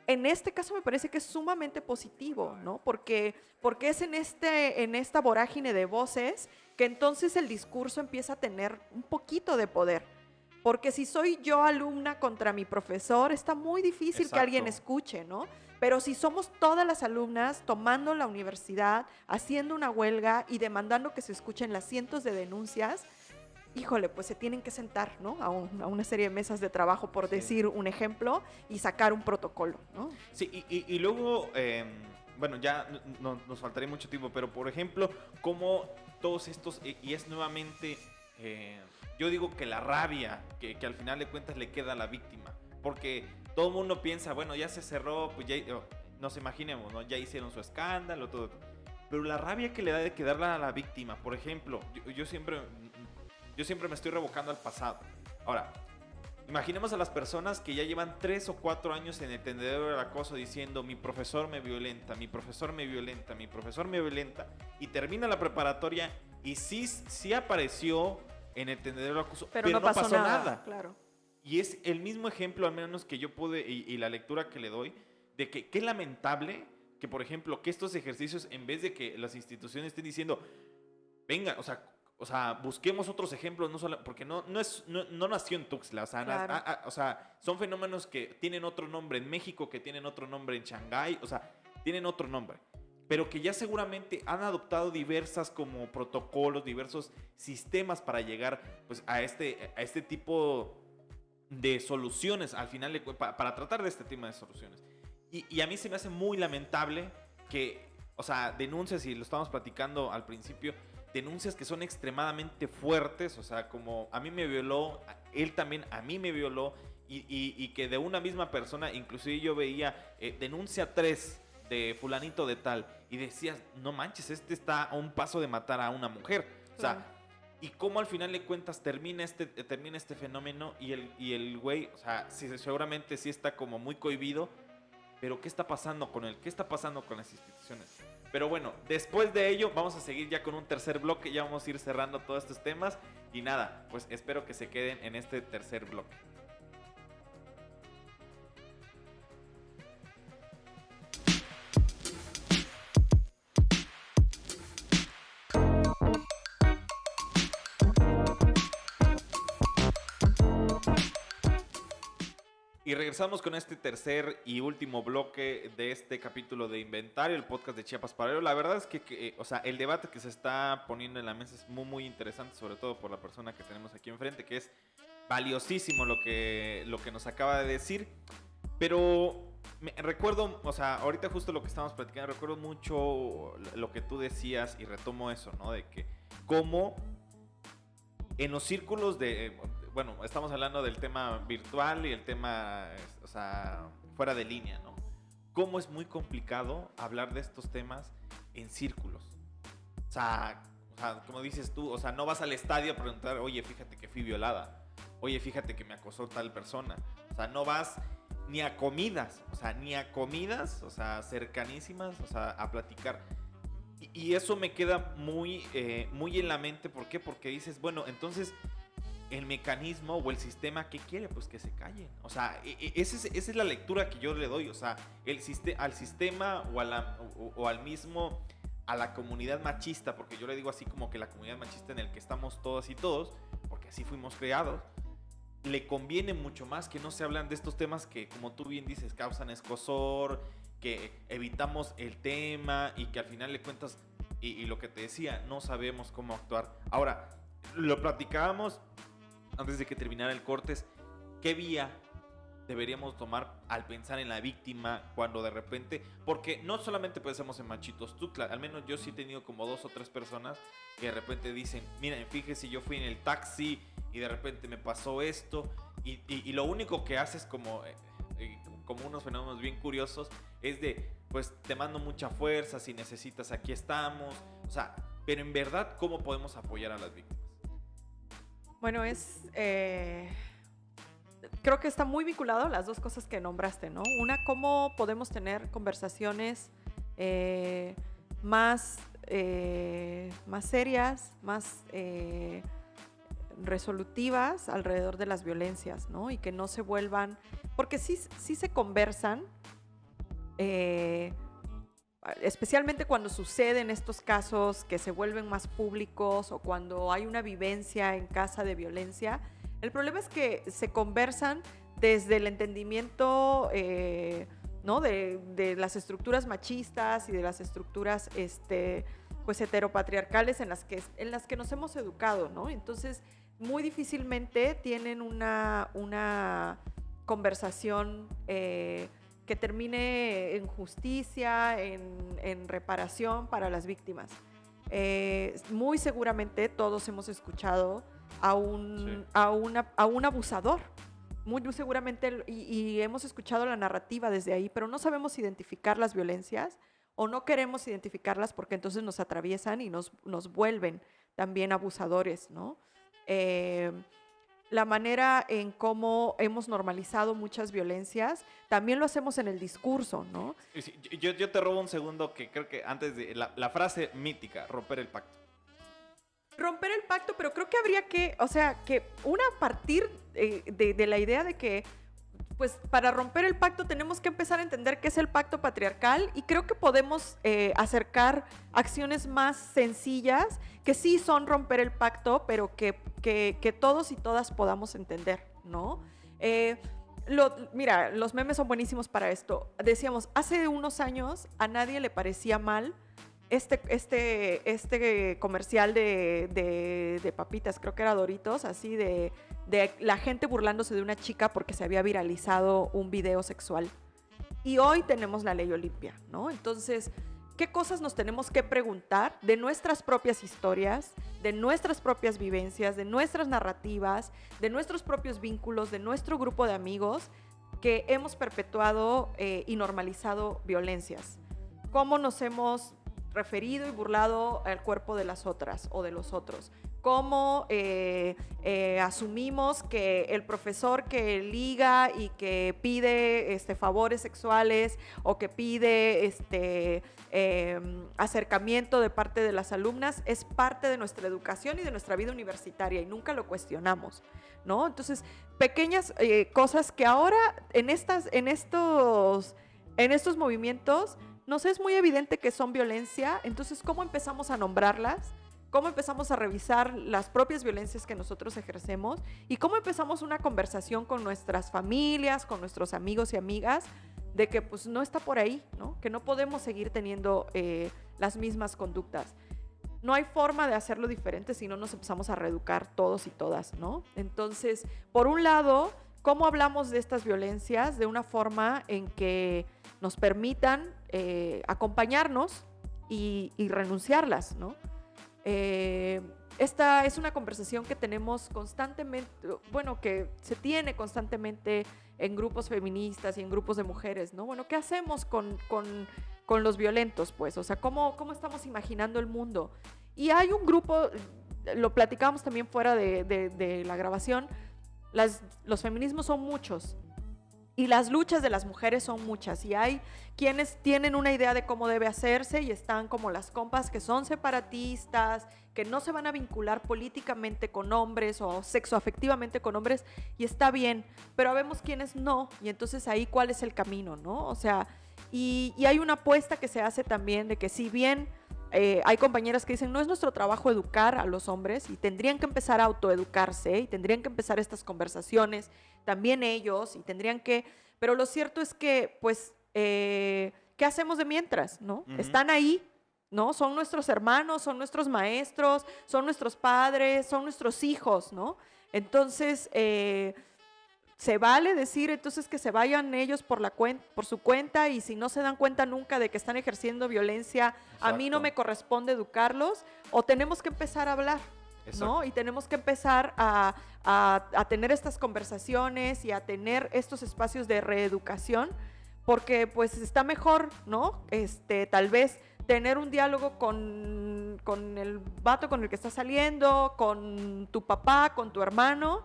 En este caso me parece que es sumamente positivo, ¿no? Porque es en esta vorágine de voces que entonces el discurso empieza a tener un poquito de poder. Porque si soy yo alumna contra mi profesor, está muy difícil, exacto, que alguien escuche, ¿no? Pero si somos todas las alumnas tomando la universidad, haciendo una huelga y demandando que se escuchen las cientos de denuncias, híjole, pues se tienen que sentar, ¿no? A una serie de mesas de trabajo, por decir un ejemplo, y sacar un protocolo, ¿no? Sí, y luego, bueno, ya nos faltaría mucho tiempo, pero por ejemplo, como todos estos, y es nuevamente... yo digo que la rabia que al final de cuentas le queda a la víctima, porque todo el mundo piensa, bueno, ya se cerró, pues ya, nos imaginemos, ¿no? Ya hicieron su escándalo, todo, pero la rabia que le da de quedarla a la víctima, por ejemplo, yo siempre me estoy revocando al pasado. Ahora, imaginemos a las personas que ya llevan 3 o 4 años en el tendedero del acoso diciendo mi profesor me violenta, mi profesor me violenta, mi profesor me violenta, y termina la preparatoria y sí apareció en el tendedero del acoso, pero no pasó nada. Claro. Y es el mismo ejemplo, al menos que yo pude, y la lectura que le doy, de que qué lamentable que, por ejemplo, que estos ejercicios, en vez de que las instituciones estén diciendo, venga, o sea, busquemos otros ejemplos, no solo, porque no nació en Tuxtla, o sea, claro, o sea, son fenómenos que tienen otro nombre en México, que tienen otro nombre en Shanghái, o sea, tienen otro nombre, pero que ya seguramente han adoptado diversas como protocolos, diversos sistemas para llegar pues a este tipo de soluciones al final para tratar de este tema de soluciones. Y a mí se me hace muy lamentable que, o sea, denuncias, y lo estábamos platicando al principio, denuncias que son extremadamente fuertes, o sea, como a mí me violó, él también a mí me violó, y que de una misma persona, inclusive yo veía denuncia 3 de fulanito de tal, y decías, no manches, este está a un paso de matar a una mujer, o sea, y cómo al final de cuentas termina este fenómeno, y el güey, o sea, seguramente sí está como muy cohibido, pero ¿qué está pasando con él? ¿Qué está pasando con las instituciones? Pero bueno, después de ello vamos a seguir ya con un tercer bloque, ya vamos a ir cerrando todos estos temas y nada, pues espero que se queden en este tercer bloque. Y regresamos con este tercer y último bloque de este capítulo de Inventario, el podcast de Chiapas Paralelo. La verdad es que o sea, el debate que se está poniendo en la mesa es muy, muy interesante, sobre todo por la persona que tenemos aquí enfrente, que es valiosísimo lo que nos acaba de decir. Pero recuerdo, o sea, ahorita justo lo que estábamos platicando, recuerdo mucho lo que tú decías y retomo eso, ¿no? De que cómo en los círculos de... Bueno, estamos hablando del tema virtual y el tema, o sea, fuera de línea, ¿no? Cómo es muy complicado hablar de estos temas en círculos. O sea, como dices tú, o sea, no vas al estadio a preguntar, oye, fíjate que fui violada. Oye, fíjate que me acosó tal persona. O sea, no vas ni a comidas, o sea, cercanísimas, o sea, a platicar. Y eso me queda muy, muy en la mente. ¿Por qué? Porque dices, bueno, entonces... el mecanismo o el sistema, ¿qué quiere? Pues que se callen. O sea, esa es la lectura que yo le doy. O sea, al sistema o al mismo, a la comunidad machista, porque yo le digo así como que la comunidad machista en el que estamos todas y todos, porque así fuimos creados, le conviene mucho más que no se hablan de estos temas que, como tú bien dices, causan escozor, que evitamos el tema y que al final le cuentas, y lo que te decía, no sabemos cómo actuar. Ahora, lo platicábamos antes de que terminara el cortes, ¿qué vía deberíamos tomar al pensar en la víctima cuando de repente, porque no solamente pensamos en Machitos Tuxtla, al menos yo sí he tenido como 2 o 3 personas que de repente dicen, miren, fíjese, yo fui en el taxi y de repente me pasó esto y lo único que haces como unos fenómenos bien curiosos es de, pues te mando mucha fuerza, si necesitas aquí estamos, o sea, pero en verdad, ¿cómo podemos apoyar a las víctimas? Bueno, creo que está muy vinculado a las dos cosas que nombraste, ¿no? Una, cómo podemos tener conversaciones más serias, más resolutivas alrededor de las violencias, ¿no? Y que no se vuelvan, porque sí se conversan, especialmente cuando suceden estos casos que se vuelven más públicos o cuando hay una vivencia en casa de violencia. El problema es que se conversan desde el entendimiento, ¿no? de las estructuras machistas y de las estructuras pues heteropatriarcales en las que nos hemos educado, ¿no? Entonces, muy difícilmente tienen una conversación que termine en justicia, en reparación para las víctimas. Muy seguramente todos hemos escuchado a un abusador, muy seguramente, y hemos escuchado la narrativa desde ahí, pero no sabemos identificar las violencias o no queremos identificarlas porque entonces nos atraviesan y nos vuelven también abusadores, ¿no? La manera en cómo hemos normalizado muchas violencias, también lo hacemos en el discurso, ¿no? Sí, yo te robo un segundo, que creo que antes de la frase mítica, romper el pacto. Romper el pacto, pero creo que habría que, o sea, que a partir de la idea de que, pues, para romper el pacto tenemos que empezar a entender qué es el pacto patriarcal, y creo que podemos acercar acciones más sencillas que sí son romper el pacto, pero que todos y todas podamos entender, ¿no? Mira, los memes son buenísimos para esto. Decíamos, hace unos años a nadie le parecía mal este comercial de papitas, creo que era Doritos, así de la gente burlándose de una chica porque se había viralizado un video sexual. Y hoy tenemos la ley Olimpia, ¿no? Entonces, ¿qué cosas nos tenemos que preguntar de nuestras propias historias, de nuestras propias vivencias, de nuestras narrativas, de nuestros propios vínculos, de nuestro grupo de amigos que hemos perpetuado y normalizado violencias? ¿Cómo nos hemos referido y burlado al cuerpo de las otras o de los otros? cómo asumimos que el profesor que liga y que pide favores sexuales o que pide acercamiento de parte de las alumnas es parte de nuestra educación y de nuestra vida universitaria y nunca lo cuestionamos, ¿no? Entonces, pequeñas cosas que ahora en estos movimientos nos es muy evidente que son violencia. Entonces, ¿cómo empezamos a nombrarlas? ¿Cómo empezamos a revisar las propias violencias que nosotros ejercemos? ¿Y cómo empezamos una conversación con nuestras familias, con nuestros amigos y amigas, de que pues no está por ahí, ¿no? Que no podemos seguir teniendo las mismas conductas? No hay forma de hacerlo diferente si no nos empezamos a reeducar todos y todas, ¿no? Entonces, por un lado, ¿cómo hablamos de estas violencias de una forma en que nos permitan acompañarnos y renunciarlas, ¿no? Esta es una conversación que tenemos constantemente, bueno, que se tiene constantemente en grupos feministas y en grupos de mujeres, ¿no? Bueno, ¿qué hacemos con los violentos, pues? O sea, ¿cómo estamos imaginando el mundo? Y hay un grupo, lo platicábamos también fuera de la grabación, los feminismos son muchos. Y las luchas de las mujeres son muchas y hay quienes tienen una idea de cómo debe hacerse y están como las compas que son separatistas, que no se van a vincular políticamente con hombres o sexoafectivamente con hombres y está bien, pero vemos quienes no y entonces ahí cuál es el camino, ¿no? O sea, y hay una apuesta que se hace también de que si bien hay compañeras que dicen no es nuestro trabajo educar a los hombres y tendrían que empezar a autoeducarse y tendrían que empezar estas conversaciones también ellos y tendrían que, pero lo cierto es que pues ¿qué hacemos de mientras? ¿No? Uh-huh. Están ahí, ¿no? Son nuestros hermanos, son nuestros maestros, son nuestros padres, son nuestros hijos, ¿no? Entonces se vale decir entonces que se vayan ellos por su cuenta y si no se dan cuenta nunca de que están ejerciendo violencia, exacto, a mí no me corresponde educarlos, o tenemos que empezar a hablar, exacto, ¿no? Y tenemos que empezar a tener estas conversaciones y a tener estos espacios de reeducación, porque pues está mejor, ¿no? Tal vez tener un diálogo con el vato con el que estás saliendo, con tu papá, con tu hermano,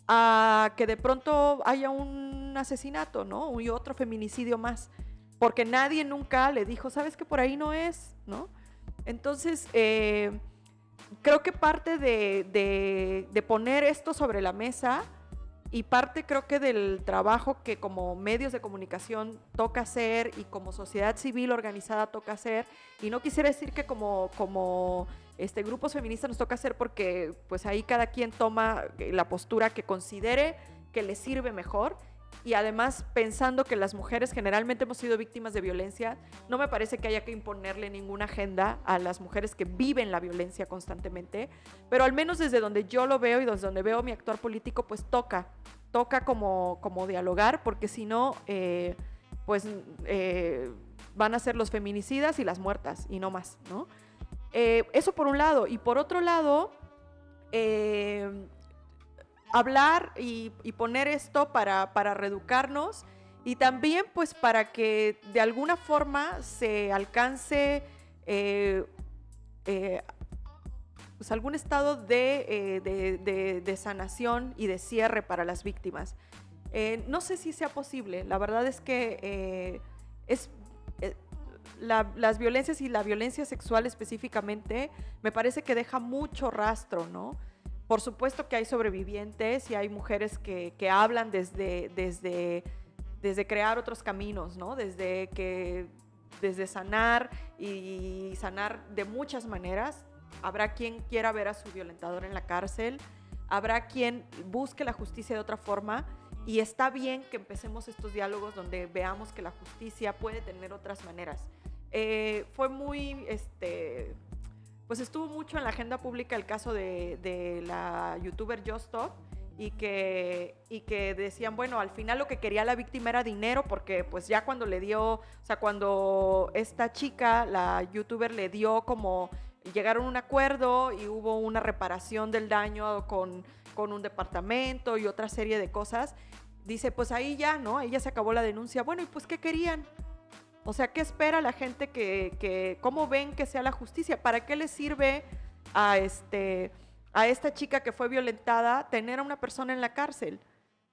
a que de pronto haya un asesinato, ¿no? Y otro feminicidio más, porque nadie nunca le dijo, ¿sabes que por ahí no es? ¿No? Entonces, creo que parte de poner esto sobre la mesa y parte creo que del trabajo que como medios de comunicación toca hacer y como sociedad civil organizada toca hacer, y no quisiera decir que como grupos feministas nos toca hacer porque pues ahí cada quien toma la postura que considere que le sirve mejor, y además pensando que las mujeres generalmente hemos sido víctimas de violencia, no me parece que haya que imponerle ninguna agenda a las mujeres que viven la violencia constantemente, pero al menos desde donde yo lo veo y desde donde veo mi actuar político, pues toca como dialogar, porque si no, van a ser los feminicidas y las muertas y no más, ¿no? Eso por un lado, y por otro lado, hablar y poner esto para reeducarnos y también pues para que de alguna forma se alcance pues algún estado de sanación y de cierre para las víctimas. No sé si sea posible, la verdad es que las violencias y la violencia sexual específicamente me parece que deja mucho rastro, ¿no? Por supuesto que hay sobrevivientes y hay mujeres que hablan desde crear otros caminos, ¿no? Desde sanar y sanar de muchas maneras. Habrá quien quiera ver a su violentador en la cárcel, habrá quien busque la justicia de otra forma, y está bien que empecemos estos diálogos donde veamos que la justicia puede tener otras maneras. Fue muy, pues estuvo mucho en la agenda pública el caso de la youtuber Just Stop, y que decían, bueno, al final lo que quería la víctima era dinero, porque pues ya cuando le dio, o sea, cuando esta chica, la youtuber, le dio como, llegaron a un acuerdo y hubo una reparación del daño con un departamento y otra serie de cosas, dice, pues ahí ya, ¿no? Ahí ya se acabó la denuncia. Bueno, ¿y pues qué querían? O sea, ¿qué espera la gente cómo ven que sea la justicia? ¿Para qué les sirve a a esta chica que fue violentada tener a una persona en la cárcel?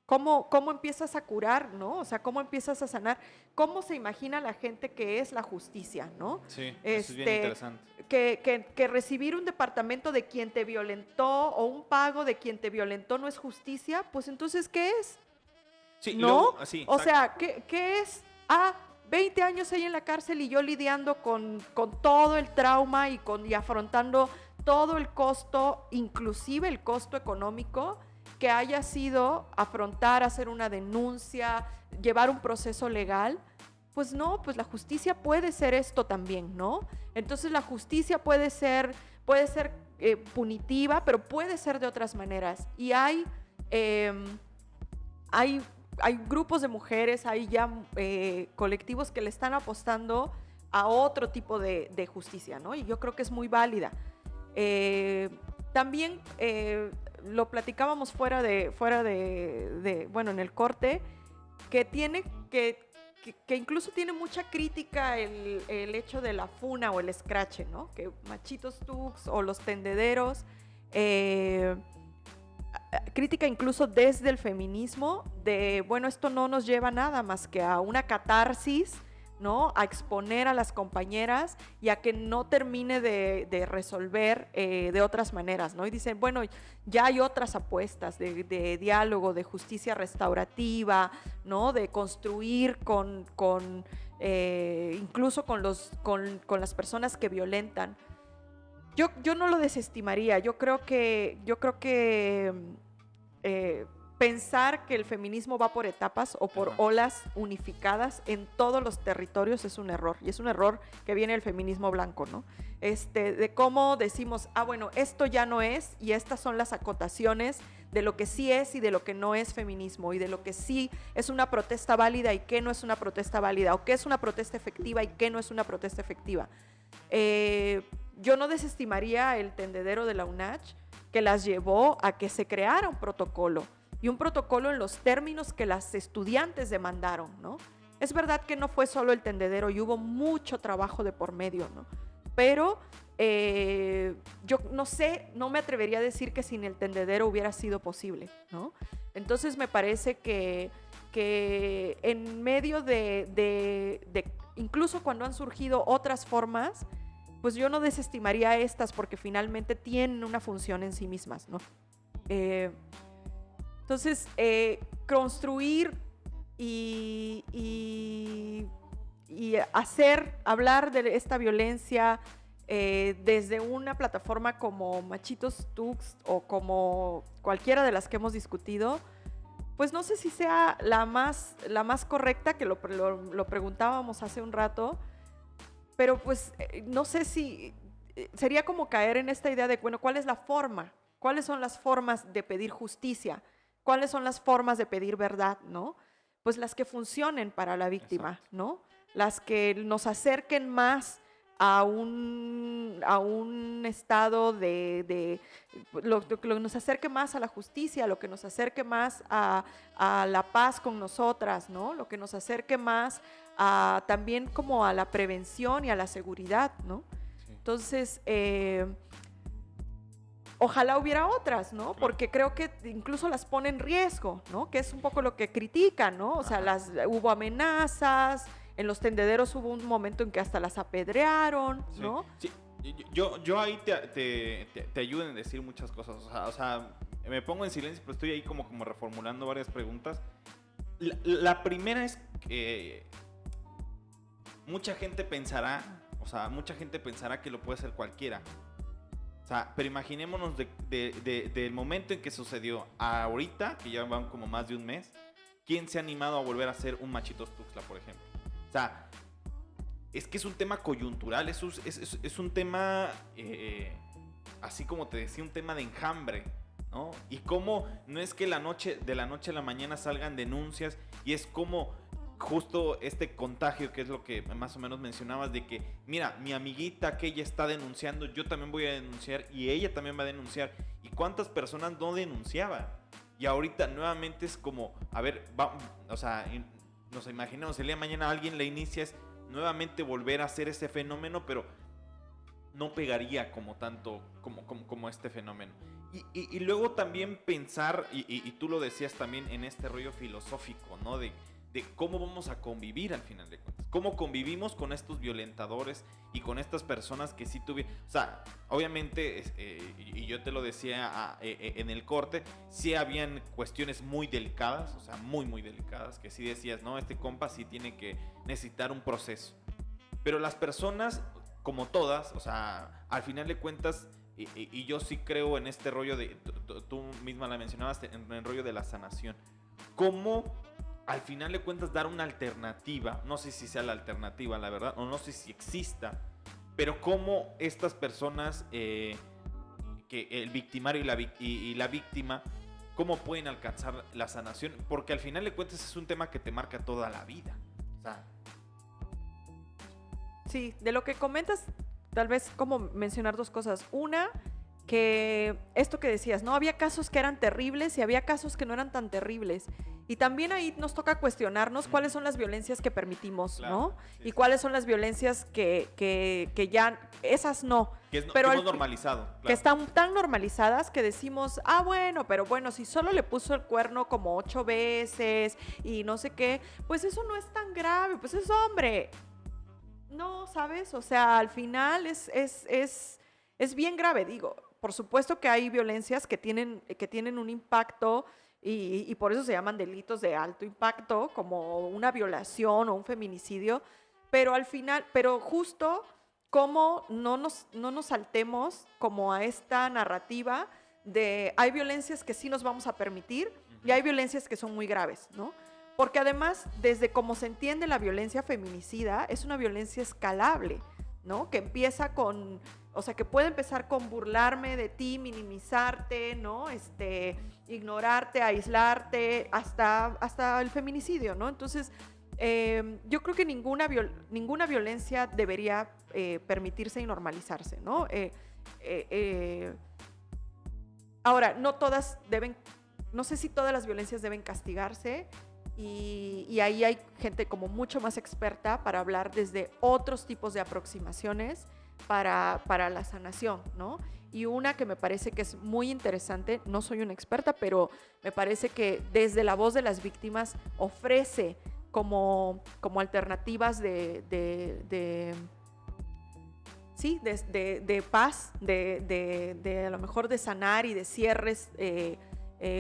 ¿Cómo empiezas a curar, ¿no? O sea, ¿cómo empiezas a sanar? ¿Cómo se imagina la gente que es la justicia, ¿no? Sí, eso es bien interesante. Que recibir un departamento de quien te violentó o un pago de quien te violentó no es justicia, pues entonces, ¿qué es? Sí, ¿No? luego, sí, O exacto. sea, ¿qué es? 20 años ahí en la cárcel y yo lidiando con todo el trauma y afrontando todo el costo, inclusive el costo económico que haya sido afrontar, hacer una denuncia, llevar un proceso legal. Pues no, pues la justicia puede ser esto también, ¿no? Entonces la justicia puede ser punitiva, pero puede ser de otras maneras. Y hay grupos de mujeres, hay ya colectivos que le están apostando a otro tipo de justicia, ¿no? Y yo creo que es muy válida. También lo platicábamos fuera de, bueno, en el corte, que incluso tiene mucha crítica el hecho de la funa o el escrache, ¿no? Que Machitos Tux o los tendederos, crítica incluso desde el feminismo, de, bueno, esto no nos lleva a nada más que a una catarsis, ¿no? A exponer a las compañeras y a que no termine de resolver de otras maneras, ¿no? Y dicen, bueno, ya hay otras apuestas de diálogo, de justicia restaurativa, ¿no? De construir incluso con las personas que violentan. Yo no lo desestimaría. Yo creo que pensar que el feminismo va por etapas o por olas unificadas en todos los territorios es un error. Y es un error que viene del feminismo blanco, ¿no? De cómo decimos, bueno, esto ya no es, y estas son las acotaciones de lo que sí es y de lo que no es feminismo, y de lo que sí es una protesta válida y qué no es una protesta válida, o qué es una protesta efectiva y qué no es una protesta efectiva. Yo no desestimaría el tendedero de la UNACH, que las llevó a que se creara un protocolo, y un protocolo en los términos que las estudiantes demandaron, ¿no? Es verdad que no fue solo el tendedero y hubo mucho trabajo de por medio, ¿no? Pero yo no sé, no me atrevería a decir que sin el tendedero hubiera sido posible, ¿no? Entonces me parece que en medio de incluso cuando han surgido otras formas, pues yo no desestimaría estas porque finalmente tienen una función en sí mismas, ¿no? Entonces, construir y hablar de esta violencia desde una plataforma como Machitos Tux o como cualquiera de las que hemos discutido, pues no sé si sea la más correcta, que lo preguntábamos hace un rato, pero pues no sé si sería como caer en esta idea de, bueno, ¿cuál es la forma? ¿Cuáles son las formas de pedir justicia? ¿Cuáles son las formas de pedir verdad, no? Pues las que funcionen para la víctima, exacto, ¿no? Las que nos acerquen más a un estado lo que nos acerque más a la justicia, lo que nos acerque más a la paz con nosotras, ¿no? Lo que nos acerque más también como a la prevención y a la seguridad, ¿no? Sí. Entonces, ojalá hubiera otras, ¿no? Porque creo que incluso las pone en riesgo, ¿no? Que es un poco lo que critican, ¿no? O sea, hubo amenazas, en los tendederos hubo un momento en que hasta las apedrearon, ¿no? Sí, yo ahí te ayudo en decir muchas cosas, o sea, me pongo en silencio, pero estoy ahí como reformulando varias preguntas. La primera es que mucha gente pensará que lo puede hacer cualquiera. O sea, pero imaginémonos del momento en que sucedió a ahorita, que ya van como más de un mes, ¿quién se ha animado a volver a hacer un Machitos Tuxtla, por ejemplo? O sea, es que es un tema coyuntural, es un tema, así como te decía, un tema de enjambre, ¿no? Y cómo no es que de la noche a la mañana salgan denuncias, y es como justo este contagio, que es lo que más o menos mencionabas, de que, mira, mi amiguita que ella está denunciando, yo también voy a denunciar, y ella también va a denunciar. ¿Y cuántas personas no denunciaban? Y ahorita nuevamente es como, a ver, o sea, nos imaginamos, el día de mañana alguien le inicia, es nuevamente volver a hacer ese fenómeno, pero no pegaría como tanto como este fenómeno. Y luego también pensar, y tú lo decías también en este rollo filosófico, ¿no? De cómo vamos a convivir al final de cuentas. Cómo convivimos con estos violentadores y con estas personas que sí tuvieron... O sea, obviamente, y yo te lo decía en el corte, sí habían cuestiones muy delicadas, o sea, muy, muy delicadas, que sí decías, no, este compa sí tiene que necesitar un proceso. Pero las personas, como todas, o sea, al final de cuentas... Y yo sí creo en este rollo de, tú misma la mencionabas, en el rollo de la sanación. ¿Cómo al final de cuentas dar una alternativa? No sé si sea la alternativa, la verdad, o no sé si exista, pero cómo estas personas, que el victimario y la víctima, cómo pueden alcanzar la sanación, porque al final de cuentas es un tema que te marca toda la vida. O sea, Sí, de lo que comentas, tal vez como mencionar dos cosas. Una, que esto que decías, ¿no? Había casos que eran terribles y había casos que no eran tan terribles. Y también ahí nos toca cuestionarnos cuáles son las violencias que permitimos, claro, ¿no? sí, Y cuáles son las violencias que ya, esas no. que Pero hemos normalizado. Claro. Que están tan normalizadas que decimos, ah, bueno, pero bueno, si solo le puso el cuerno como 8 veces y no sé qué, pues eso no es tan grave, pues es hombre. No, ¿sabes? O sea, al final es bien grave, digo. Por supuesto que hay violencias que tienen un impacto y por eso se llaman delitos de alto impacto, como una violación o un feminicidio, pero al final, pero justo como no nos saltemos como a esta narrativa de hay violencias que sí nos vamos a permitir y hay violencias que son muy graves, ¿no? Porque además, desde cómo se entiende la violencia feminicida, es una violencia escalable, ¿no? Que empieza con, o sea, que puede empezar con burlarme de ti, minimizarte, ¿no? Ignorarte, aislarte, hasta el feminicidio, ¿no? Entonces, yo creo que ninguna violencia debería permitirse y normalizarse, ¿no? Ahora, no sé si todas las violencias deben castigarse. Y ahí hay gente como mucho más experta para hablar desde otros tipos de aproximaciones para la sanación, ¿no? Y una que me parece que es muy interesante, no soy una experta, pero me parece que desde la voz de las víctimas ofrece como alternativas de paz, de a lo mejor de sanar y de cierres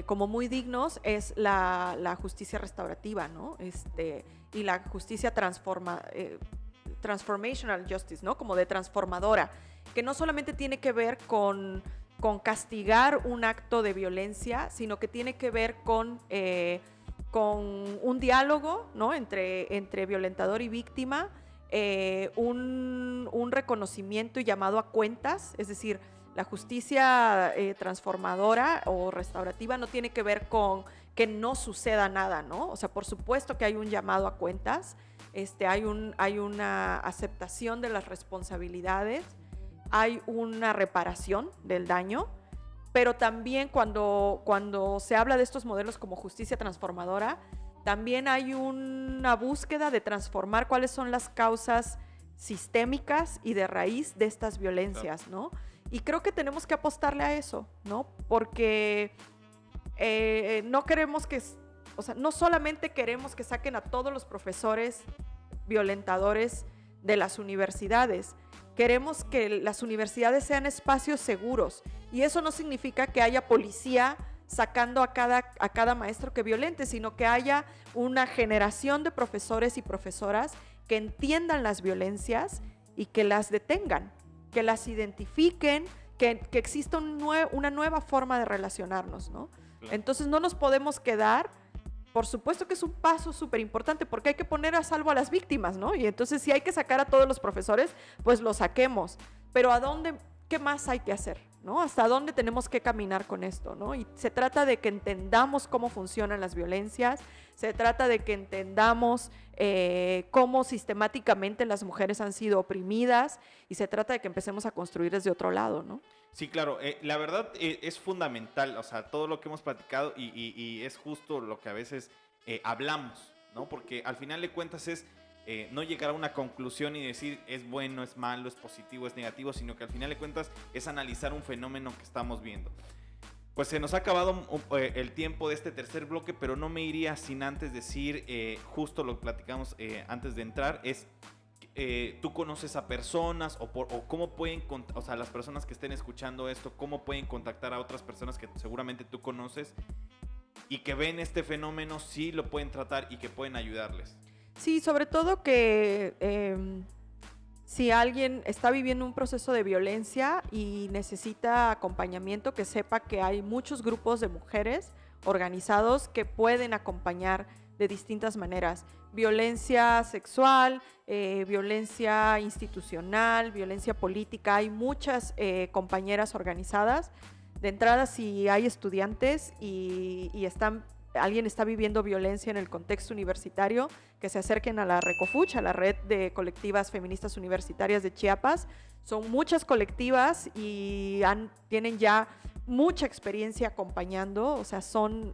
como muy dignos, es la justicia restaurativa, ¿no? Y la justicia transformational justice, ¿no? Como de transformadora, que no solamente tiene que ver con castigar un acto de violencia, sino que tiene que ver con un diálogo, ¿no? entre violentador y víctima, un reconocimiento y llamado a cuentas, es decir, la justicia transformadora o restaurativa no tiene que ver con que no suceda nada, ¿no? O sea, por supuesto que hay un llamado a cuentas, hay una aceptación de las responsabilidades, hay una reparación del daño, pero también cuando se habla de estos modelos como justicia transformadora, también hay una búsqueda de transformar cuáles son las causas sistémicas y de raíz de estas violencias, ¿no? Y creo que tenemos que apostarle a eso, ¿no? Porque no queremos no solamente queremos que saquen a todos los profesores violentadores de las universidades, queremos que las universidades sean espacios seguros. Y eso no significa que haya policía sacando a cada maestro que violente, sino que haya una generación de profesores y profesoras que entiendan las violencias y que las detengan, que las identifiquen, que exista una nueva forma de relacionarnos, ¿no? Claro. Entonces no nos podemos quedar, por supuesto que es un paso súper importante porque hay que poner a salvo a las víctimas, ¿no? Y entonces si hay que sacar a todos los profesores, pues los saquemos. Pero ¿a dónde? ¿Qué más hay que hacer? ¿No? ¿Hasta dónde tenemos que caminar con esto? ¿No? Y se trata de que entendamos cómo funcionan las violencias, se trata de que entendamos cómo sistemáticamente las mujeres han sido oprimidas y se trata de que empecemos a construir desde otro lado, ¿no? Sí, claro, la verdad es fundamental, o sea, todo lo que hemos platicado y es justo lo que a veces hablamos, ¿no? Porque al final de cuentas es no llegar a una conclusión y decir es bueno, es malo, es positivo, es negativo, sino que al final de cuentas es analizar un fenómeno que estamos viendo. Pues se nos ha acabado el tiempo de este tercer bloque, pero no me iría sin antes decir, justo lo que platicamos antes de entrar, es tú conoces a personas o cómo pueden, o sea, las personas que estén escuchando esto, cómo pueden contactar a otras personas que seguramente tú conoces y que ven este fenómeno, sí lo pueden tratar y que pueden ayudarles. Sí, sobre todo que si alguien está viviendo un proceso de violencia y necesita acompañamiento, que sepa que hay muchos grupos de mujeres organizados que pueden acompañar de distintas maneras. Violencia sexual, violencia institucional, violencia política. Hay muchas compañeras organizadas. De entrada, si hay estudiantes y alguien está viviendo violencia en el contexto universitario, que se acerquen a la RECOFUCH, a la Red de Colectivas Feministas Universitarias de Chiapas. Son muchas colectivas y tienen ya mucha experiencia acompañando, o sea, son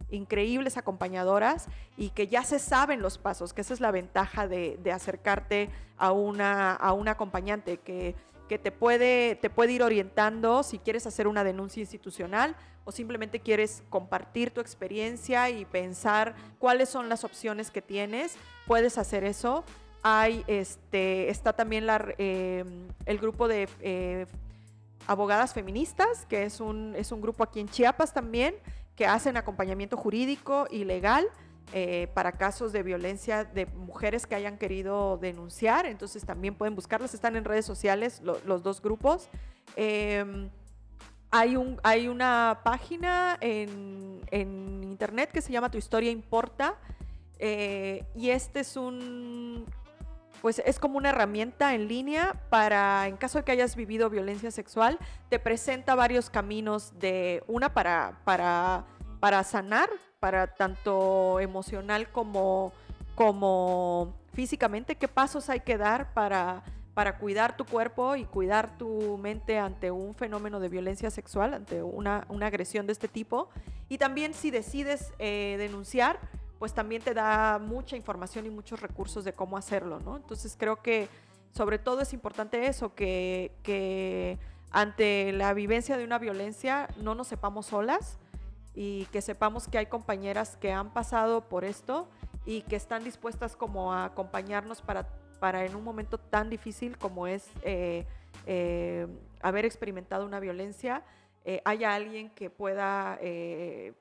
increíbles acompañadoras y que ya se saben los pasos, que esa es la ventaja de acercarte a una acompañante que te puede ir orientando si quieres hacer una denuncia institucional o simplemente quieres compartir tu experiencia y pensar cuáles son las opciones que tienes. Puedes hacer eso. Está también el grupo de abogadas feministas, que es un grupo aquí en Chiapas también, que hacen acompañamiento jurídico y legal para casos de violencia de mujeres que hayan querido denunciar. Entonces también pueden buscarlas, están en redes sociales los dos grupos. Hay una página en internet que se llama Tu Historia Importa, y pues es como una herramienta en línea para, en caso de que hayas vivido violencia sexual, te presenta varios caminos para sanar, para tanto emocional como físicamente, qué pasos hay que dar para cuidar tu cuerpo y cuidar tu mente ante un fenómeno de violencia sexual, ante una agresión de este tipo. Y también si decides denunciar, pues también te da mucha información y muchos recursos de cómo hacerlo, ¿no? Entonces creo que sobre todo es importante eso, que ante la vivencia de una violencia no nos sepamos solas y que sepamos que hay compañeras que han pasado por esto y que están dispuestas como a acompañarnos para en un momento tan difícil como es haber experimentado una violencia, haya alguien que pueda,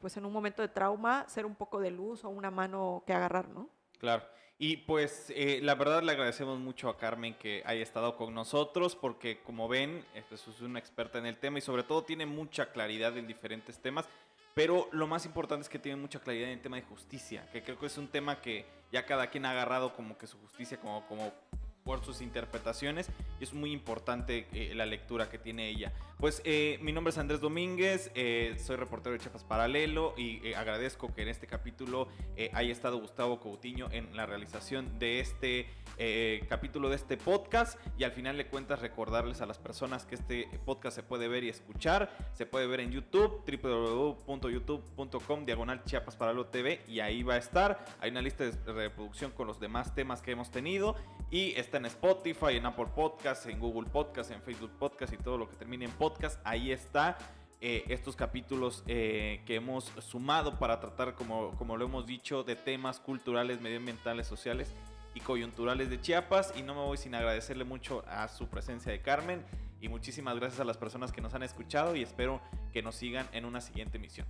pues en un momento de trauma, ser un poco de luz o una mano que agarrar, ¿no? Claro. Y pues la verdad le agradecemos mucho a Carmen que haya estado con nosotros porque como ven, pues, es una experta en el tema y sobre todo tiene mucha claridad en diferentes temas, pero lo más importante es que tiene mucha claridad en el tema de justicia, que creo que es un tema que ya cada quien ha agarrado como que su justicia como por sus interpretaciones y es muy importante la lectura que tiene ella. Pues mi nombre es Andrés Domínguez, soy reportero de Chiapas Paralelo y agradezco que en este capítulo haya estado Gustavo Coutinho en la realización de este capítulo de este podcast y al final de cuentas recordarles a las personas que este podcast se puede ver y escuchar, se puede ver en YouTube, www.youtube.com/Chiapas Paralelo TV y ahí va a estar, hay una lista de reproducción con los demás temas que hemos tenido y está en Spotify, en Apple Podcasts, en Google Podcasts, en Facebook Podcasts y todo lo que termine en podcast, ahí está. Estos capítulos que hemos sumado para tratar, como lo hemos dicho, de temas culturales, medioambientales, sociales y coyunturales de Chiapas. Y no me voy sin agradecerle mucho a su presencia de Carmen y muchísimas gracias a las personas que nos han escuchado y espero que nos sigan en una siguiente emisión.